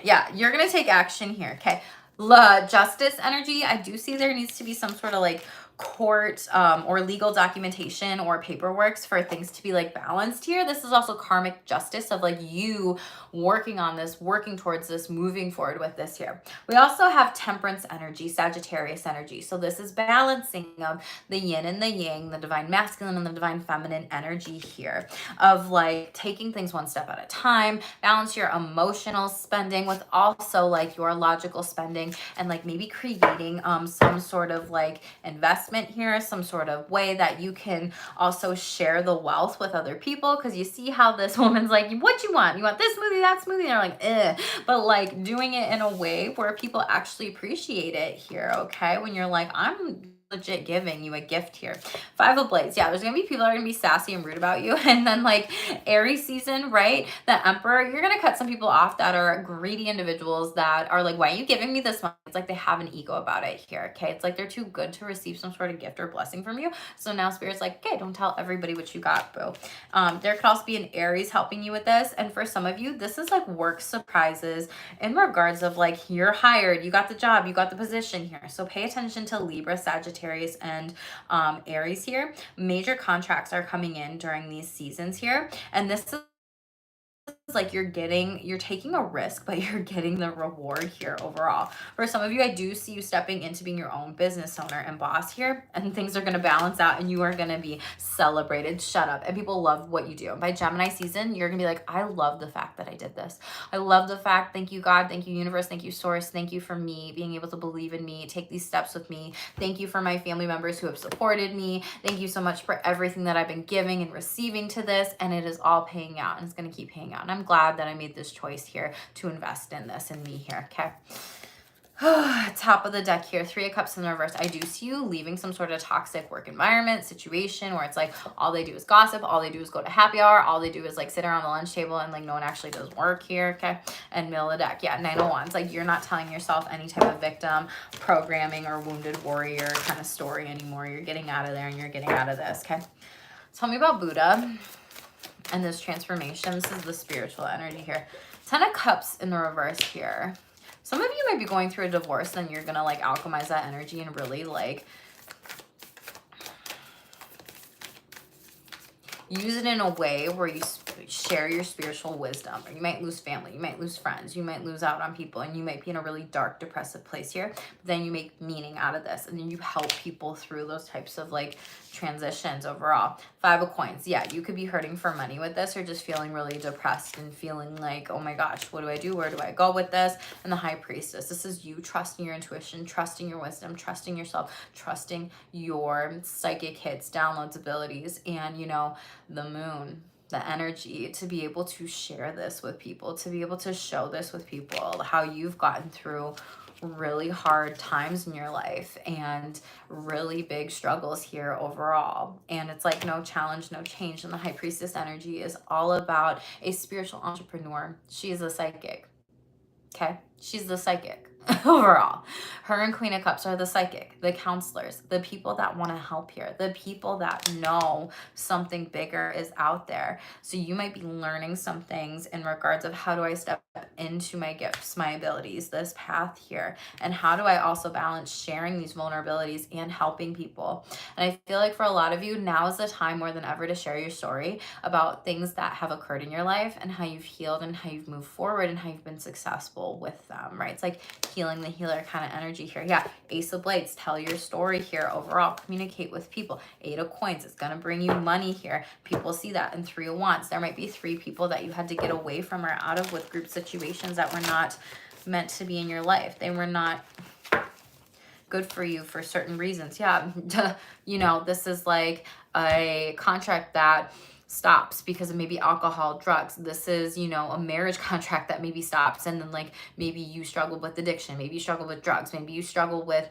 Yeah, you're gonna take action here. Okay, justice energy. I do see there needs to be some sort of like court or legal documentation or paperwork for things to be like balanced here. This is also karmic justice of like you working on this, working towards this, moving forward with this here. We also have temperance energy, Sagittarius energy. So this is balancing of the yin and the yang, the divine masculine and the divine feminine energy here of like taking things one step at a time. Balance your emotional spending with also like your logical spending and like maybe creating some sort of like investment here, some sort of way that you can also share the wealth with other people, because you see how this woman's like, what you want this smoothie, that smoothie, and they're like, eh. But like doing it in a way where people actually appreciate it here, okay? When you're like, I'm legit giving you a gift here. Five of Blades. Yeah, there's gonna be people that are gonna be sassy and rude about you. And then like Aries season, right? The Emperor, you're gonna cut some people off that are greedy individuals that are like, why are you giving me this money? It's like they have an ego about it here. Okay, it's like they're too good to receive some sort of gift or blessing from you. So now Spirit's like, okay, don't tell everybody what you got, boo. There could also be an Aries helping you with this. And for some of you, this is like work surprises in regards of like, you're hired, you got the job, you got the position here. So pay attention to Libra, Sagittarius, and Aries here. Major contracts are coming in during these seasons here. And this is like you're taking a risk, but you're getting the reward here overall. For some of you, I do see you stepping into being your own business owner and boss here, and things are going to balance out and you are going to be celebrated. Shut up. And people love what you do. By Gemini season, you're going to be like, I love the fact that I did this. I love the fact, thank you God, thank you universe, thank you source, thank you for me being able to believe in me, take these steps with me. Thank you for my family members who have supported me. Thank you so much for everything that I've been giving and receiving to this, and it is all paying out, and it's going to keep paying out. And I'm glad that I made this choice here to invest in this and me here. Okay. Top of the deck here, Three of Cups in the reverse. I do see you leaving some sort of toxic work environment situation where it's like all they do is gossip, all they do is go to happy hour, all they do is like sit around the lunch table and like no one actually does work here. Okay. And middle of the deck, yeah, Nine of Wands. Like you're not telling yourself any type of victim programming or wounded warrior kind of story anymore. You're getting out of there and you're getting out of this. Okay. Tell me about Buddha and this transformation. This is the spiritual energy here. 10 of Cups in the reverse here. Some of you might be going through a divorce, and you're gonna like alchemize that energy and really like use it in a way where you share your spiritual wisdom. Or you might lose family, you might lose friends, you might lose out on people, and you might be in a really dark, depressive place here. But then you make meaning out of this, and then you help people through those types of like transitions overall. Five of Coins. Yeah, you could be hurting for money with this, or just feeling really depressed and feeling like, oh my gosh, what do I do? Where do I go with this? And the High Priestess. This is you trusting your intuition, trusting your wisdom, trusting yourself, trusting your psychic hits, downloads, abilities, and you know, the Moon, the energy to be able to share this with people, to be able to show this with people, how you've gotten through really hard times in your life and really big struggles here overall. And it's like no challenge, no change. And the High Priestess energy is all about a spiritual entrepreneur. She is a psychic. Okay? She's the psychic. Overall, her and Queen of Cups are the psychic, the counselors, the people that want to help here, the people that know something bigger is out there. So you might be learning some things in regards of how do I step into my gifts, my abilities, this path here, and how do I also balance sharing these vulnerabilities and helping people. And I feel like for a lot of you, now is the time more than ever to share your story about things that have occurred in your life and how you've healed and how you've moved forward and how you've been successful with them, right? It's like healing the healer kind of energy here. Yeah, Ace of Blades, tell your story here overall, communicate with people. Eight of Coins, it's going to bring you money here. People see that. And Three of Wands, there might be three people that you had to get away from or out of with group situations that were not meant to be in your life. They were not good for you for certain reasons. Yeah, you know, this is like a contract that stops because of maybe alcohol, drugs. This is, you know, a marriage contract that maybe stops, and then like maybe you struggle with addiction, maybe you struggle with drugs, maybe you struggle with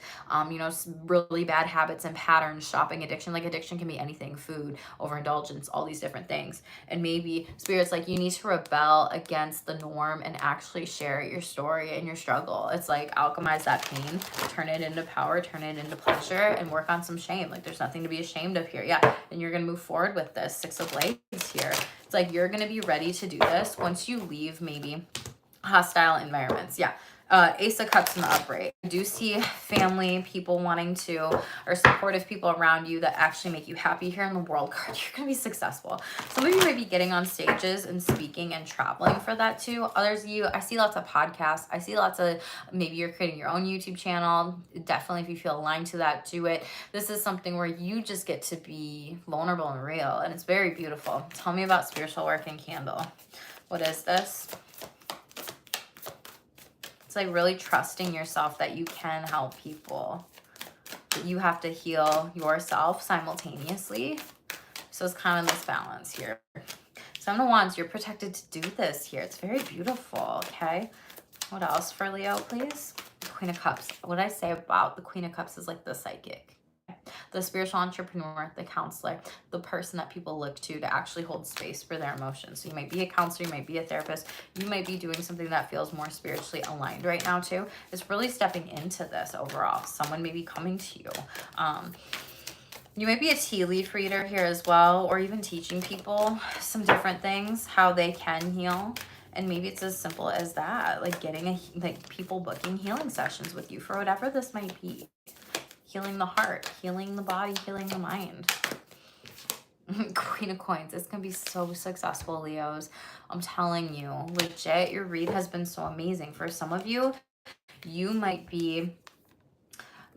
you know, really bad habits and patterns, shopping addiction. Like addiction can be anything, food, overindulgence, all these different things. And maybe spirit's like, you need to rebel against the norm and actually share your story and your struggle. It's like alchemize that pain, turn it into power, turn it into pleasure, and work on some shame. Like there's nothing to be ashamed of here. Yeah, and you're gonna move forward with this 6 of Blades here. It's like you're gonna be ready to do this once you leave maybe hostile environments. Yeah. Ace of Cups in the upright. I do see family, people wanting to, or supportive people around you that actually make you happy here in the World card. You're going to be successful. Some of you might be getting on stages and speaking and traveling for that too. Others of you, I see lots of podcasts. I see lots of, maybe you're creating your own YouTube channel. Definitely, if you feel aligned to that, do it. This is something where you just get to be vulnerable and real, and it's very beautiful. Tell me about spiritual work and candle. What is this? Like really trusting yourself that you can help people, that you have to heal yourself simultaneously. So it's kind of this balance here. Seven of Wands, you're protected to do this here. It's very beautiful. Okay, what else for Leo, please? Queen of Cups. What I say about the Queen of Cups is like the psychic, the spiritual entrepreneur, the counselor, the person that people look to actually hold space for their emotions. So you might be a counselor, you might be a therapist, you might be doing something that feels more spiritually aligned right now too. It's really stepping into this overall. Someone may be coming to you. You might be a tea leaf reader here as well, or even teaching people some different things, how they can heal. And maybe it's as simple as that, like getting like people booking healing sessions with you for whatever this might be. Healing the heart, healing the body, healing the mind. Queen of Coins. It's going to be so successful, Leos. I'm telling you, legit, your read has been so amazing. For some of you, you might be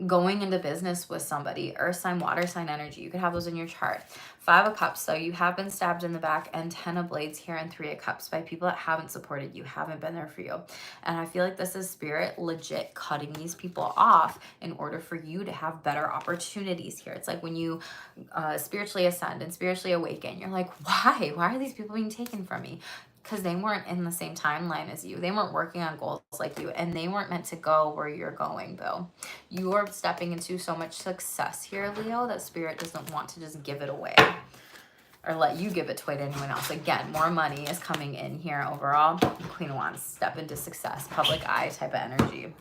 going into business with somebody. Earth sign, water sign energy. You could have those in your chart. 5 of Cups. So you have been stabbed in the back, and 10 of Blades here, and 3 of Cups by people that haven't supported you, haven't been there for you. And I feel like this is spirit legit cutting these people off in order for you to have better opportunities here. It's like when you spiritually ascend and spiritually awaken, you're like, why? Why are these people being taken from me? Because they weren't in the same timeline as you. They weren't working on goals like you, and they weren't meant to go where you're going, Bill. You are stepping into so much success here, Leo, that spirit doesn't want to just give it away or let you give it away to anyone else. Again, more money is coming in here overall. Queen of Wands, step into success, public eye type of energy.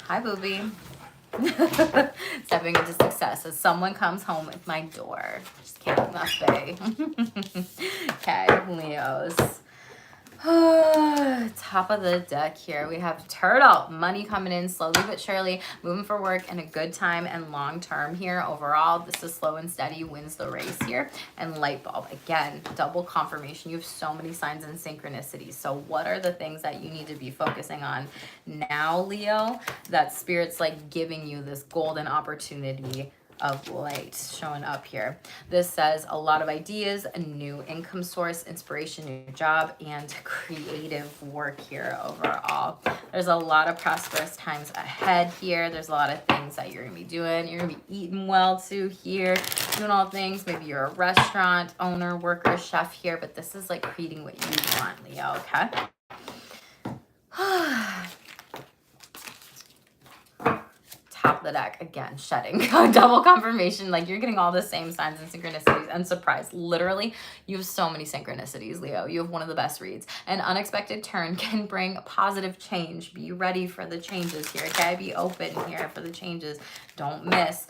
Hi, booby. Stepping into success as someone comes home at my door. Just kidding, that's Faye. Okay, Leos. Top of the deck here, we have Turtle. Money coming in slowly but surely, moving for work and a good time and long term here overall. This is slow and steady, wins the race here. And Light Bulb, again, double confirmation. You have so many signs and synchronicities. So what are the things that you need to be focusing on now, Leo, that spirit's like giving you this golden opportunity of light showing up here? This says a lot of ideas, a new income source, inspiration, new job, and creative work here overall. There's a lot of prosperous times ahead here. There's a lot of things that you're gonna be doing. You're gonna be eating well too here, doing all things. Maybe you're a restaurant owner, worker, chef here, but this is like creating what you want, Leo, okay? Top of the deck, again, shedding. Double confirmation, like you're getting all the same signs and synchronicities, and surprise, literally you have so many synchronicities, Leo. You have one of the best reads. An unexpected turn can bring positive change. Be ready for the changes here, okay? Be open here for the changes. Don't miss.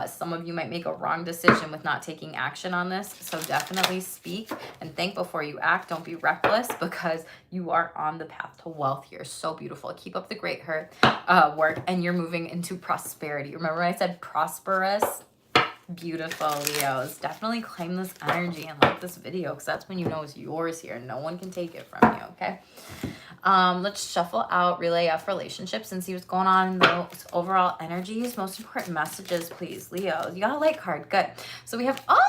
Some of you might make a wrong decision with not taking action on this, so definitely speak and think before you act. Don't be reckless, because you are on the path to wealth here. So beautiful. Keep up the great work, and you're moving into prosperity. Remember when I said prosperous? Beautiful, Leos. Definitely claim this energy and like this video, because that's when you know it's yours here. No one can take it from you, okay? Let's shuffle out Relay F relationships and see what's going on in those overall energies. Most important messages, please, Leo. You got a light card. Good. So we have, oh,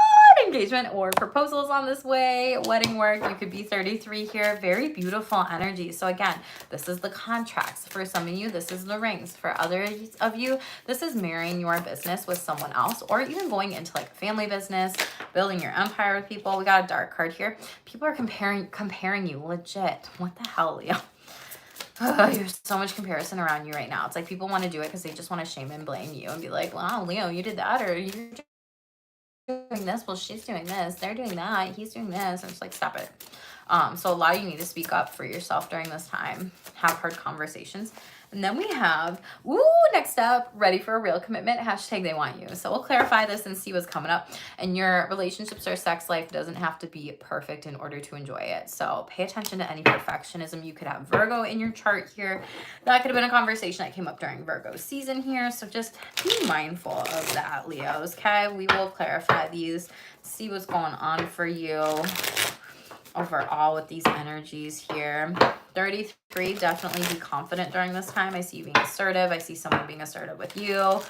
engagement or proposals on this way, wedding work. You could be 33 here. Very beautiful energy. So again, this is the contracts. For some of you, this is the rings. For others of you, this is marrying your business with someone else, or even going into like a family business, building your empire with people. We got a dark card here. People are comparing you, legit. What the hell, Leo? There's so much comparison around you right now. It's like people want to do it because they just want to shame and blame you and be like, wow, Leo, you did that, or you're doing this, well, she's doing this, they're doing that, he's doing this. I'm just like, stop it. So a lot of you need to speak up for yourself during this time, have hard conversations. And then we have, next up, ready for a real commitment, hashtag they want you. So we'll clarify this and see what's coming up. And your relationships or sex life doesn't have to be perfect in order to enjoy it. So pay attention to any perfectionism. You could have Virgo in your chart here. That could have been a conversation that came up during Virgo season here. So just be mindful of that, Leos, okay? We will clarify these, see what's going on for you overall with these energies here. 33, definitely be confident during this time. I see you being assertive. I see someone being assertive with you,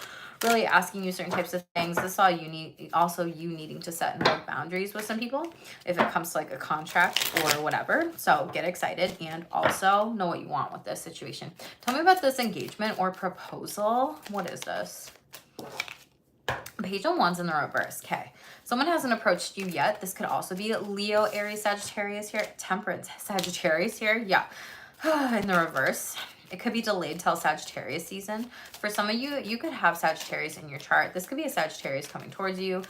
really asking you certain types of things. This is all you need, also you needing to set and hold boundaries with some people if it comes to like a contract or whatever. So get excited and also know what you want with this situation. Tell me about this engagement or proposal. What is this? Page of Wands in the reverse. Okay. Someone hasn't approached you yet. This could also be Leo, Aries, Sagittarius here. Temperance, Sagittarius here. Yeah. In the reverse. It could be delayed till Sagittarius season. For some of you, you could have Sagittarius in your chart. This could be a Sagittarius coming towards you.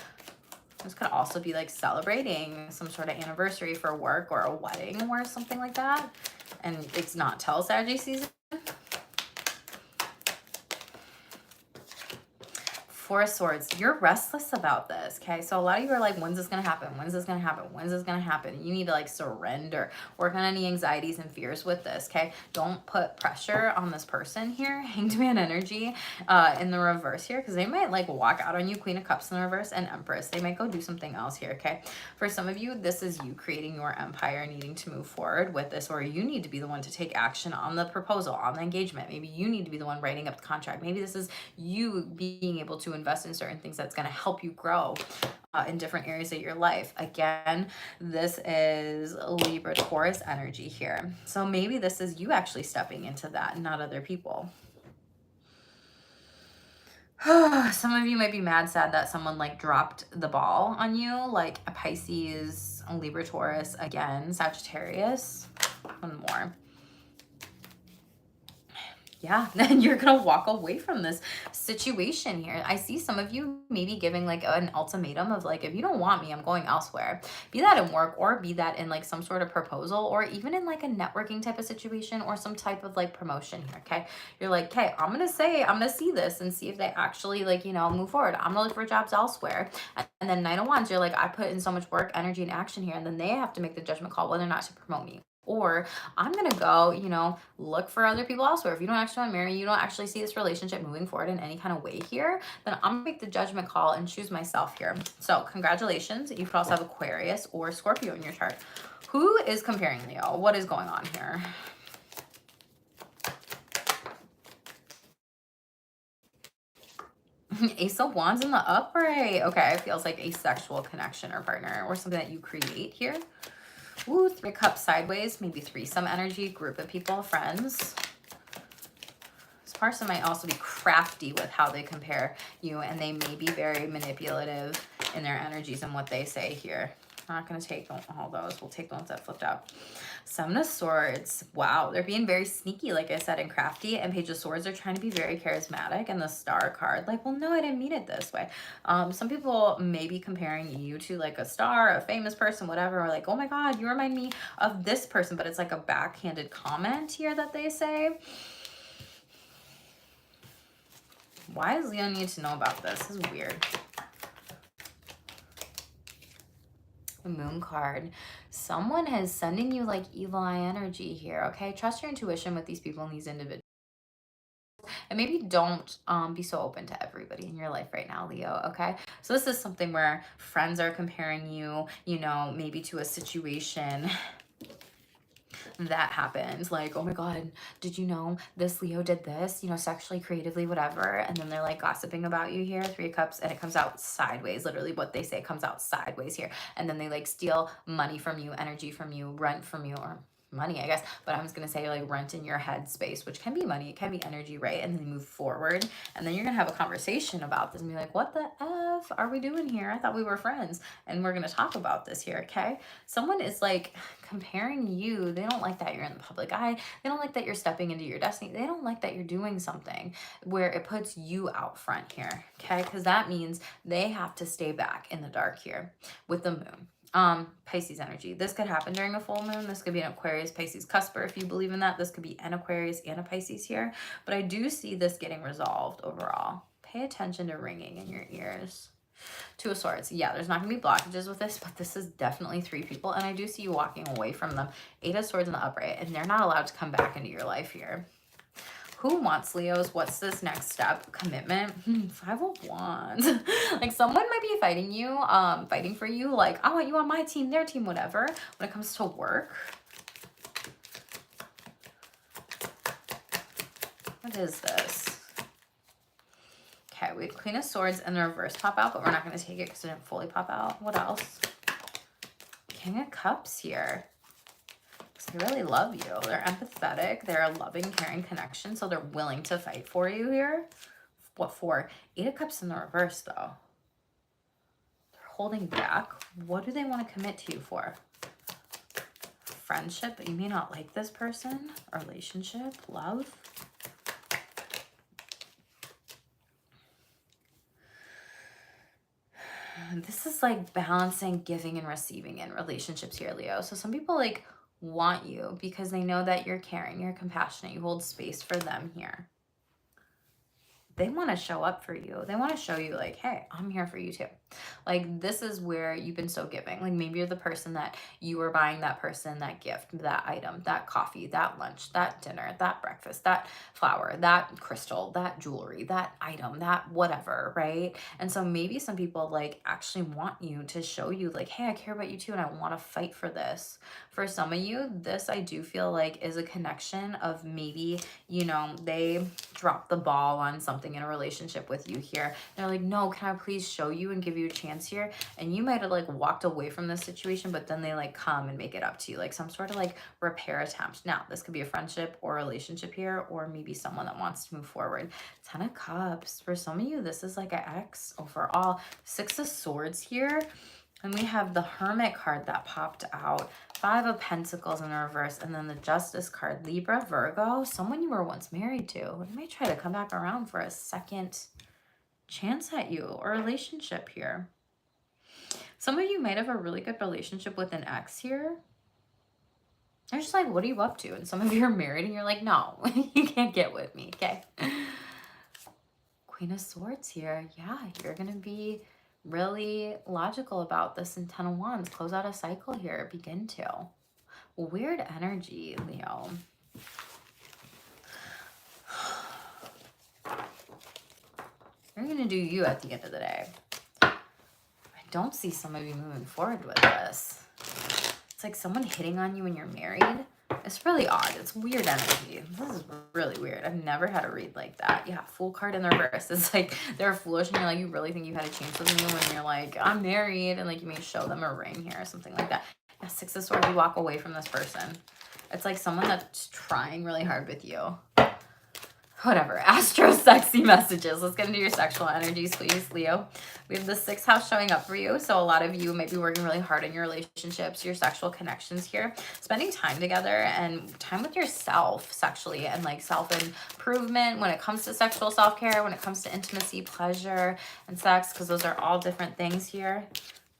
This could also be like celebrating some sort of anniversary for work or a wedding or something like that. And it's not till Sagittarius season. Four of Swords, you're restless about this, okay? So a lot of you are like, when's this gonna happen? When's this gonna happen? When's this gonna happen? You need to like surrender, work on any anxieties and fears with this, okay? Don't put pressure on this person here, Hanged Man energy in the reverse here, because they might like walk out on you, Queen of Cups in the reverse, and Empress. They might go do something else here, okay? For some of you, this is you creating your empire, needing to move forward with this, or you need to be the one to take action on the proposal, on the engagement. Maybe you need to be the one writing up the contract. Maybe this is you being able to invest in certain things that's going to help you grow in different areas of your life. Again, this is Libra Taurus energy here. So maybe this is you actually stepping into that, not other people. Some of you might be mad, sad that someone like dropped the ball on you, like a Pisces, a Libra, Taurus, again, Sagittarius, one more. Yeah, then you're gonna walk away from this situation here. I see some of you maybe giving like an ultimatum of like, if you don't want me, I'm going elsewhere. Be that in work, or be that in like some sort of proposal, or even in like a networking type of situation, or some type of like promotion here, okay? You're like, okay, I'm gonna see this and see if they actually like, you know, move forward. I'm gonna look for jobs elsewhere. And then Nine of Wands, you're like, I put in so much work, energy, and action here, and then they have to make the judgment call whether or not to promote me. Or I'm going to go, you know, look for other people elsewhere. If you don't actually want to marry, you don't actually see this relationship moving forward in any kind of way here, then I'm going to make the judgment call and choose myself here. So congratulations. You could also have Aquarius or Scorpio in your chart. Who is comparing Leo? What is going on here? Ace of Wands in the upright. Okay, it feels like a sexual connection or partner or something that you create here. Ooh, Three of Cups sideways, maybe threesome energy, group of people, friends. This person might also be crafty with how they compare you, and they may be very manipulative in their energies and what they say here. I'm not going to take all those. We'll take the ones that flipped out. Seven of Swords. Wow, they're being very sneaky, like I said, and crafty. And Page of Swords are trying to be very charismatic. And the Star card, like, well, no, I didn't mean it this way. Some people may be comparing you to like a star, a famous person, whatever. Or like, oh my God, you remind me of this person. But it's like a backhanded comment here that they say. Why does Leo need to know about this? This is weird. The Moon card. Someone is sending you like evil eye energy here, okay? Trust your intuition with these people and these individuals. And maybe don't be so open to everybody in your life right now, Leo, okay? So this is something where friends are comparing you, you know, maybe to a situation that happens. Like, oh my God, did you know this Leo did this, you know, sexually, creatively, whatever. And then they're like gossiping about you here, 3 of Cups, and it comes out sideways. Literally what they say comes out sideways here. And then they like steal money from you, energy from you, rent from you, or money, I guess, but I was gonna say like rent in your head space, which can be money, it can be energy, right? And then you move forward, and then you're gonna have a conversation about this and be like, what the F are we doing here? I thought we were friends, and we're gonna talk about this here, okay? Someone is like comparing you. They don't like that you're in the public eye. They don't like that you're stepping into your destiny. They don't like that you're doing something where it puts you out front here, okay? Because that means they have to stay back in the dark here with the moon. Pisces energy. This could happen during a full moon. This could be an Aquarius, Pisces cusper, if you believe in that. This could be an Aquarius and a Pisces here. But I do see this getting resolved overall. Pay attention to ringing in your ears. 2 of Swords. Yeah, there's not going to be blockages with this, but this is definitely 3 people. And I do see you walking away from them. 8 of Swords in the upright. And they're not allowed to come back into your life here. Who wants Leos? What's this next step? Commitment. 5 of Wands. Like someone might be fighting you, fighting for you. Like, I want you on my team, their team, whatever. When it comes to work. What is this? Okay, we have Queen of Swords and the reverse pop out, but we're not going to take it because it didn't fully pop out. What else? King of Cups here. They really love you. They're empathetic. They're a loving, caring connection. So they're willing to fight for you here. What for? 8 of Cups in the reverse, though. They're holding back. What do they want to commit to you for? Friendship, but you may not like this person. Relationship, love. This is like balancing giving and receiving in relationships here, Leo. So some people like want you because they know that you're caring, you're compassionate, you hold space for them here. They want to show up for you. They want to show you like, hey, I'm here for you too. Like this is where you've been so giving. Like maybe you're the person that you were buying that person that gift, that item, that coffee, that lunch, that dinner, that breakfast, that flower, that crystal, that jewelry, that item, that whatever, right? And so maybe some people like actually want you to show you like, hey, I care about you too and I want to fight for this. For some of you, this I do feel like is a connection of maybe, you know, they dropped the ball on something in a relationship with you here. They're like, no, can I please show you and give you a chance here? And you might have like walked away from this situation, but then they like come and make it up to you, like some sort of like repair attempt. Now, this could be a friendship or relationship here, or maybe someone that wants to move forward. 10 of Cups. For some of you, this is like an ex overall. 6 of Swords here. And we have the Hermit card that popped out. 5 of Pentacles in reverse. And then the Justice card. Libra, Virgo. Someone you were once married to. They may try to come back around for a second chance at you or relationship here. Some of you might have a really good relationship with an ex here. They're just like, what are you up to? And some of you are married and you're like, no, you can't get with me, okay? Queen of Swords here. Yeah, you're going to be really logical about this. And 10 of Wands. Close out a cycle here. Begin to. Weird energy, Leo. You're going to do you at the end of the day. I don't see some of you moving forward with this. It's like someone hitting on you when you're married. It's really odd. It's weird energy. This is really weird. I've never had a read like that. Yeah, Fool card in the reverse. It's like they're foolish and you're like, you really think you had a chance with me when you're like, I'm married, and like you may show them a ring here or something like that. Yeah, 6 of Swords, you walk away from this person. It's like someone that's trying really hard with you. Whatever. Astro sexy messages. Let's get into your sexual energies, please, Leo. We have the 6th house showing up for you. So a lot of you might be working really hard in your relationships, your sexual connections here. Spending time together and time with yourself sexually and like self-improvement when it comes to sexual self-care, when it comes to intimacy, pleasure, and sex, because those are all different things here.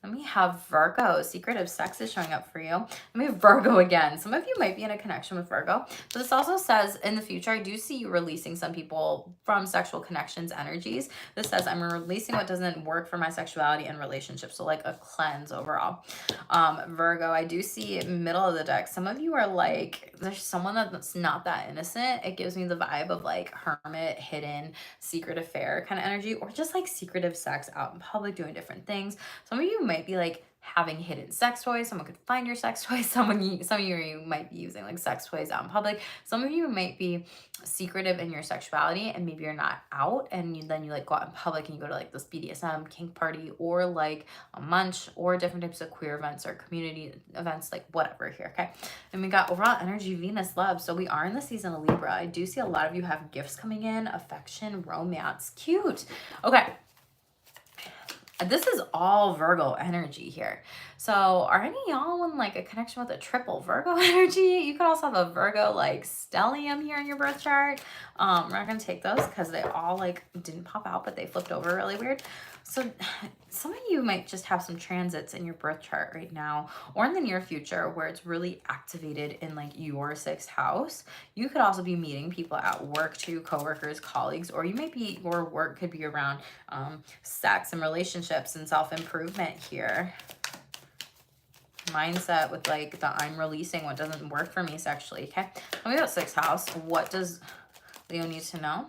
Then we have Virgo. Secretive sex is showing up for you. Then we have Virgo again. Some of you might be in a connection with Virgo. But this also says in the future, I do see you releasing some people from sexual connections energies. This says I'm releasing what doesn't work for my sexuality and relationships. So like a cleanse overall. Virgo, I do see middle of the deck. Some of you are like, there's someone that's not that innocent. It gives me the vibe of like hermit, hidden, secret affair kind of energy, or just like secretive sex out in public doing different things. Some of you might be like having hidden sex toys. Someone could find your sex toys. Some of you might be using like sex toys out in public. Some of you might be secretive in your sexuality, and maybe you're not out, and then you like go out in public and you go to like this BDSM kink party, or like a munch, or different types of queer events or community events, like whatever here. Okay. And we got overall energy, Venus, love. So we are in the season of Libra. I do see a lot of you have gifts coming in, affection, romance. Cute. Okay. This is all Virgo energy here. So are any of y'all in like a connection with a triple Virgo energy? You could also have a Virgo like stellium here in your birth chart. We're not going to take those because they all like didn't pop out, but they flipped over really weird. So some of you might just have some transits in your birth chart right now, or in the near future, where it's really activated in like your 6th house. You could also be meeting people at work too, coworkers, colleagues, or you may be, your work could be around sex and relationships and self-improvement here. Mindset with like the I'm releasing what doesn't work for me sexually. Okay, tell me about 6th house. What does Leo need to know?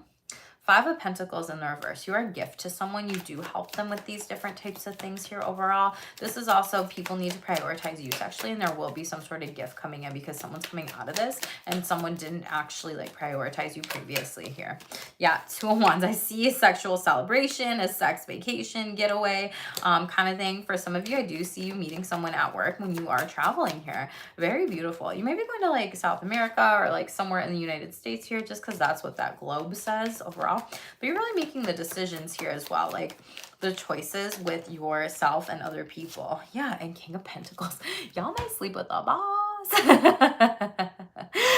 5 of Pentacles in the reverse. You are a gift to someone. You do help them with these different types of things here overall. This is also, people need to prioritize you sexually, and there will be some sort of gift coming in because someone's coming out of this and someone didn't actually like prioritize you previously here. Yeah, 2 of Wands. I see a sexual celebration, a sex vacation, getaway kind of thing. For some of you, I do see you meeting someone at work when you are traveling here. Very beautiful. You may be going to like South America or like somewhere in the United States here, just because that's what that globe says overall. But you're really making the decisions here as well, like the choices with yourself and other people. Yeah, and King of Pentacles. Y'all might sleep with the boss.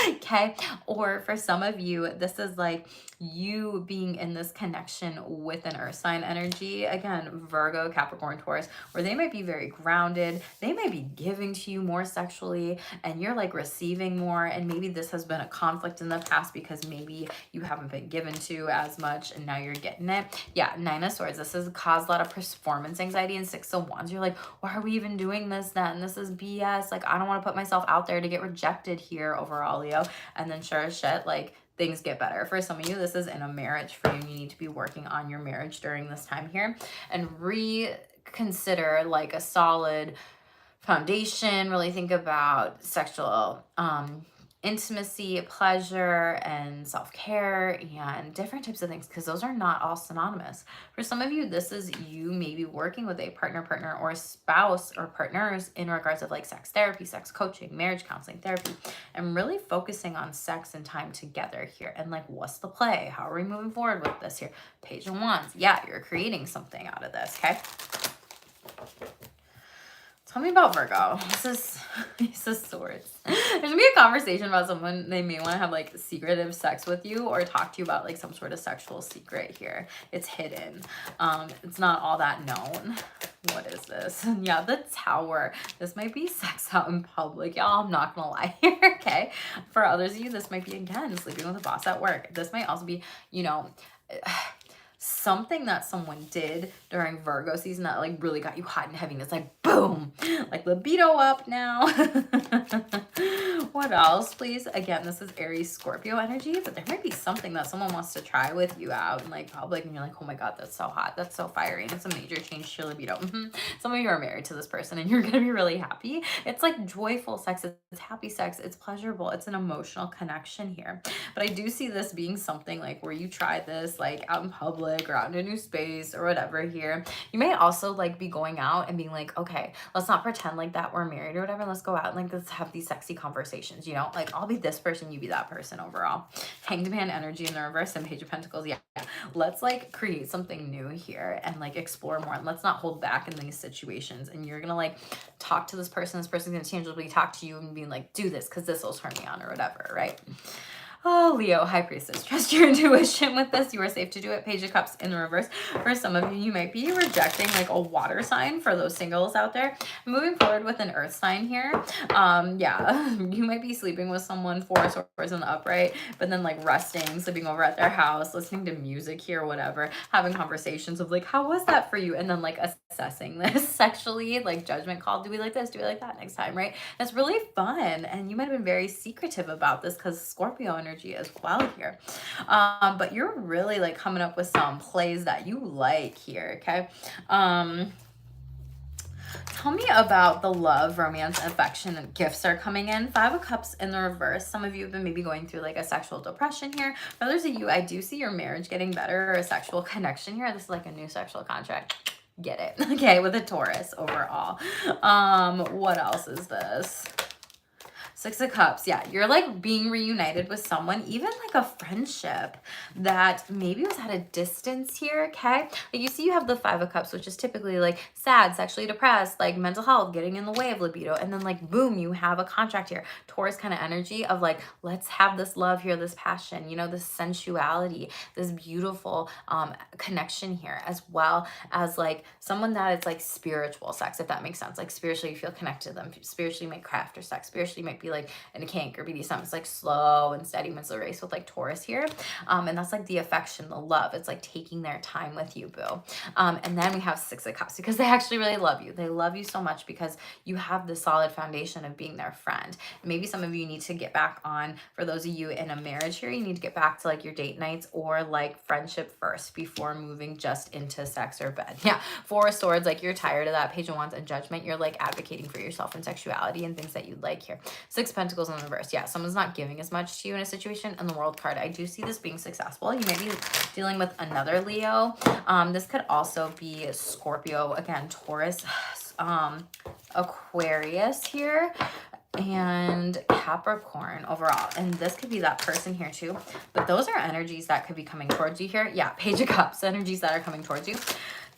Okay, or for some of you, this is like you being in this connection with an earth sign energy. Again, Virgo, Capricorn, Taurus, where they might be very grounded. They might be giving to you more sexually and you're like receiving more. And maybe this has been a conflict in the past because maybe you haven't been given to as much and now you're getting it. Yeah, 9 of Swords. This has caused a lot of performance anxiety. And 6 of Wands. You're like, why are we even doing this then? This is BS. Like, I don't want to put myself out there to get rejected here overall, Leo. And then sure as shit, like things get better. For some of you, this is in a marriage for you. You need to be working on your marriage during this time here and reconsider like a solid foundation. Really think about sexual intimacy, pleasure, and self-care, and different types of things, because those are not all synonymous. For some of you, this is you maybe working with a partner, or a spouse or partners in regards of like sex therapy, sex coaching, marriage counseling, therapy, and really focusing on sex and time together here. And like, what's the play? How are we moving forward with this here? Page of Wands. Yeah, you're creating something out of this, okay? Tell me about Virgo. This is Swords. There's gonna be a conversation about someone, they may want to have like secretive sex with you or talk to you about like some sort of sexual secret here. It's hidden. It's not all that known. What is this? Yeah, the Tower. This might be sex out in public. Y'all, I'm not gonna lie here, okay? For others of you, this might be, again, sleeping with a boss at work. This might also be, you know, something that someone did during Virgo season that like really got you hot and heavy, and it's like boom, like libido up now. What else, please? Again, this is Aries, Scorpio energy, but there might be something that someone wants to try with you out in like public, and you're like, oh my god, that's so hot, that's so fiery, and it's a major change to your libido. Some of you are married to this person and you're gonna be really happy. It's like joyful sex, it's happy sex, it's pleasurable, it's an emotional connection here. But I do see this being something like where you try this like out in public or out in a new space or whatever here. You may also like be going out and being like, okay, let's not pretend like that we're married or whatever. Let's go out and like, let's have these sexy conversations, you know? Like, I'll be this person, you be that person overall. Hanged Man energy in the reverse and Page of Pentacles. Yeah. Let's like create something new here and like explore more. And let's not hold back in these situations. And you're gonna like talk to this person's gonna tangibly talk to you and be like, do this because this will turn me on or whatever, right? Oh, Leo, High Priestess, trust your intuition with this. You are safe to do it. Page of Cups in the reverse. For some of you, you might be rejecting like a water sign for those singles out there. Moving forward with an earth sign here. Yeah, you might be sleeping with someone, 4 of Swords in the upright, but then like resting, sleeping over at their house, listening to music here, whatever, having conversations of like, how was that for you? And then like assessing this sexually, like judgment call. Do we like this? Do we like that next time, right? It's really fun. And you might have been very secretive about this because Scorpio energy as well here, but you're really like coming up with some plays that you like here, okay? Tell me about the love, romance, affection, and gifts are coming in. Five of Cups in the reverse. Some of you have been maybe going through like a sexual depression here. For others of you, I do see your marriage getting better or a sexual connection here. This is like a new sexual contract. Get it? Okay, with a Taurus overall. What else is this? Six of Cups. Yeah, you're like being reunited with someone, even like a friendship that maybe was at a distance here, okay? Like you see you have the Five of Cups, which is typically like sad, sexually depressed, like mental health, getting in the way of libido. And then like, boom, you have a contract here. Taurus kind of energy of like, let's have this love here, this passion, you know, this sensuality, this beautiful connection here, as well as like someone that it's like spiritual sex, if that makes sense. Like spiritually you feel connected to them. Spiritually might craft or sex. Spiritually might be like in a kink or BDSM. It's like slow and steady wins the race with like Taurus here. And that's like the affection, the love. It's like taking their time with you, boo. And then we have Six of Cups because they actually really love you. They love you so much because you have the solid foundation of being their friend. Maybe some of you need to get back on, for those of you in a marriage here, you need to get back to like your date nights or like friendship first before moving just into sex or bed. Yeah. Four of Swords, like you're tired of that Page of Wands and Judgment. You're like advocating for yourself and sexuality and things that you'd like here. Six of Pentacles in the reverse. Yeah, someone's not giving as much to you in a situation. And the World card, I do see this being successful. You may be dealing with another Leo. This could also be Scorpio, again, Taurus, Aquarius here, and Capricorn overall. And this could be that person here too. But those are energies that could be coming towards you here. Yeah, Page of Cups, energies that are coming towards you.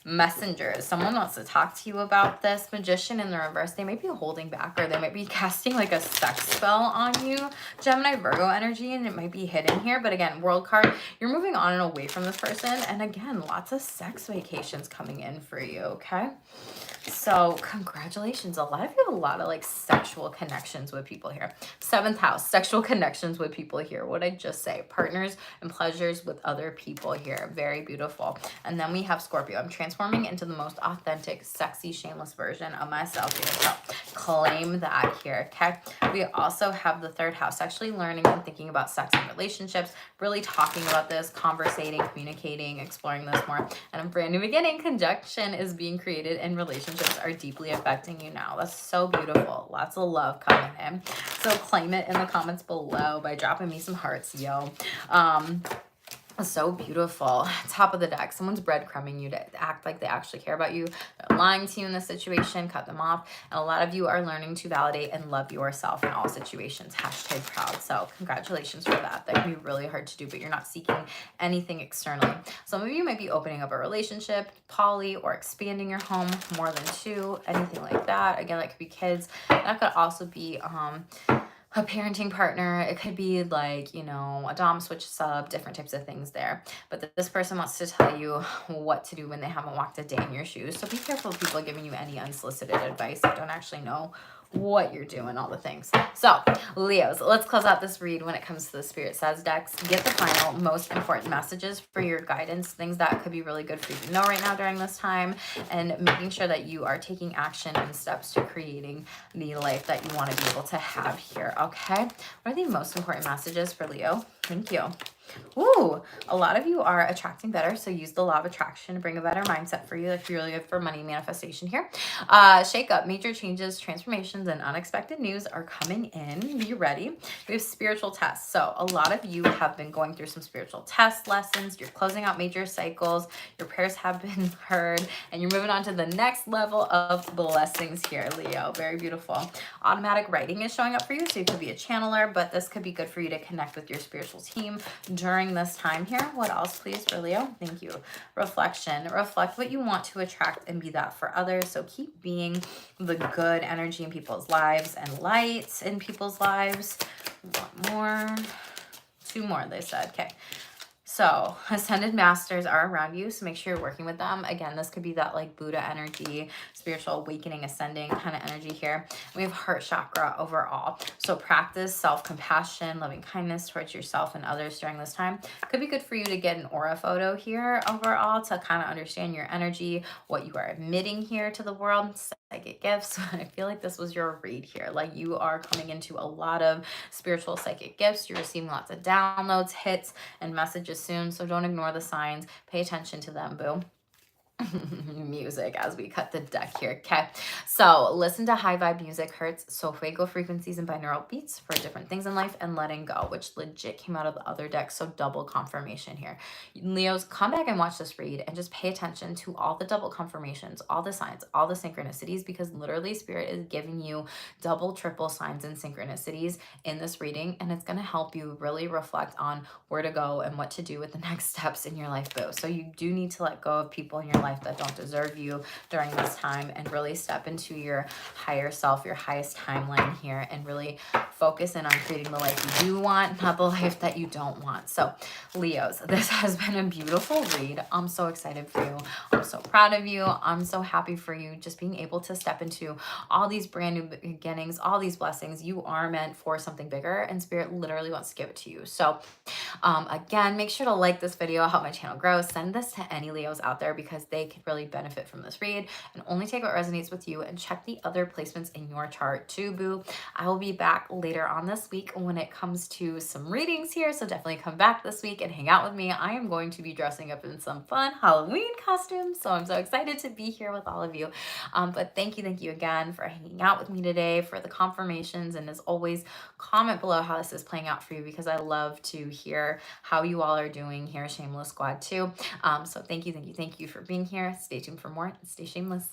Messengers, someone wants to talk to you about this. Magician in the reverse, they might be holding back or they might be casting like a sex spell on you. Gemini, Virgo energy, and it might be hidden here. But again, World card, you're moving on and away from this person. And again, lots of sex vacations coming in for you, okay? So congratulations. A lot of you have a lot of like sexual connections with people here. Seventh house, sexual connections with people here. What did I just say? Partners and pleasures with other people here. Very beautiful. And then we have Scorpio. I'm transforming into the most authentic, sexy, shameless version of myself here. So claim that here, okay? We also have the third house, actually learning and thinking about sex and relationships, really talking about this, conversating, communicating, exploring this more. And a brand new beginning, conjunction is being created and relationships are deeply affecting you now. That's so beautiful. Lots of love coming in. So claim it in the comments below by dropping me some hearts, yo. So beautiful. Top of the deck. Someone's breadcrumbing you to act like they actually care about you. They're lying to you in this situation. Cut them off. And a lot of you are learning to validate and love yourself in all situations. Hashtag proud. So congratulations for that. That can be really hard to do, but you're not seeking anything externally. Some of you might be opening up a relationship, poly, or expanding your home, more than two, anything like that. Again, that could be kids. That could also be a parenting partner. It could be like, you know, a dom switch sub, different types of things there. But this person wants to tell you what to do when they haven't walked a day in your shoes. So be careful of people giving you any unsolicited advice that don't actually know what you're doing, all the things. So Leos, let's close out this read when it comes to the Spirit Says decks. Get the final most important messages for your guidance, things that could be really good for you to know right now during this time, and making sure that you are taking action and steps to creating the life that you want to be able to have here, okay? What are the most important messages for Leo? Thank you. Ooh, a lot of you are attracting better, so use the law of attraction to bring a better mindset for you. That's really good for money manifestation here. Shake up, major changes, transformations, and unexpected news are coming in. Be ready. We have spiritual tests. So a lot of you have been going through some spiritual test lessons. You're closing out major cycles. Your prayers have been heard, and you're moving on to the next level of blessings here, Leo. Very beautiful. Automatic writing is showing up for you, so you could be a channeler, but this could be good for you to connect with your spiritual team during this time here. What else, please, for Leo? Thank you. Reflection. Reflect what you want to attract and be that for others. So keep being the good energy in people's lives and light in people's lives. One more. Two more, they said. Okay. So ascended masters are around you, so make sure you're working with them. Again, this could be that like Buddha energy, spiritual awakening, ascending kind of energy here. We have heart chakra overall. So practice self-compassion, loving kindness towards yourself and others during this time. Could be good for you to get an aura photo here overall to kind of understand your energy, what you are emitting here to the world. Psychic gifts. I feel like this was your read here. Like you are coming into a lot of spiritual psychic gifts. You're receiving lots of downloads, hits, and messages soon. So don't ignore the signs. Pay attention to them, boo. music as we cut the deck here. Okay. So listen to high vibe music hurts. So fuego frequencies and binaural beats for different things in life, and letting go, which legit came out of the other deck. So double confirmation here. Leos, come back and watch this read and just pay attention to all the double confirmations, all the signs, all the synchronicities, because literally spirit is giving you double, triple signs and synchronicities in this reading. And it's going to help you really reflect on where to go and what to do with the next steps in your life, boo. So you do need to let go of people in your life that don't deserve you during this time, and really step into your higher self, your highest timeline here, and really focus in on creating the life you do want, not the life that you don't want. So Leos, this has been a beautiful read. I'm so excited for you. I'm so proud of you. I'm so happy for you just being able to step into all these brand new beginnings, all these blessings. You are meant for something bigger, and spirit literally wants to give it to you. So again, make sure to like this video, help my channel grow. Send this to any Leos out there because they could really benefit from this read, and only take what resonates with you, and check the other placements in your chart too, boo. I will be back later on this week when it comes to some readings here, so definitely come back this week and hang out with me. I am going to be dressing up in some fun Halloween costumes, so I'm so excited to be here with all of you. But thank you again for hanging out with me today, for the confirmations, and as always, comment below how this is playing out for you, because I love to hear how you all are doing here, Shameless Squad too. So thank you for being here. Stay tuned for more, and stay shameless.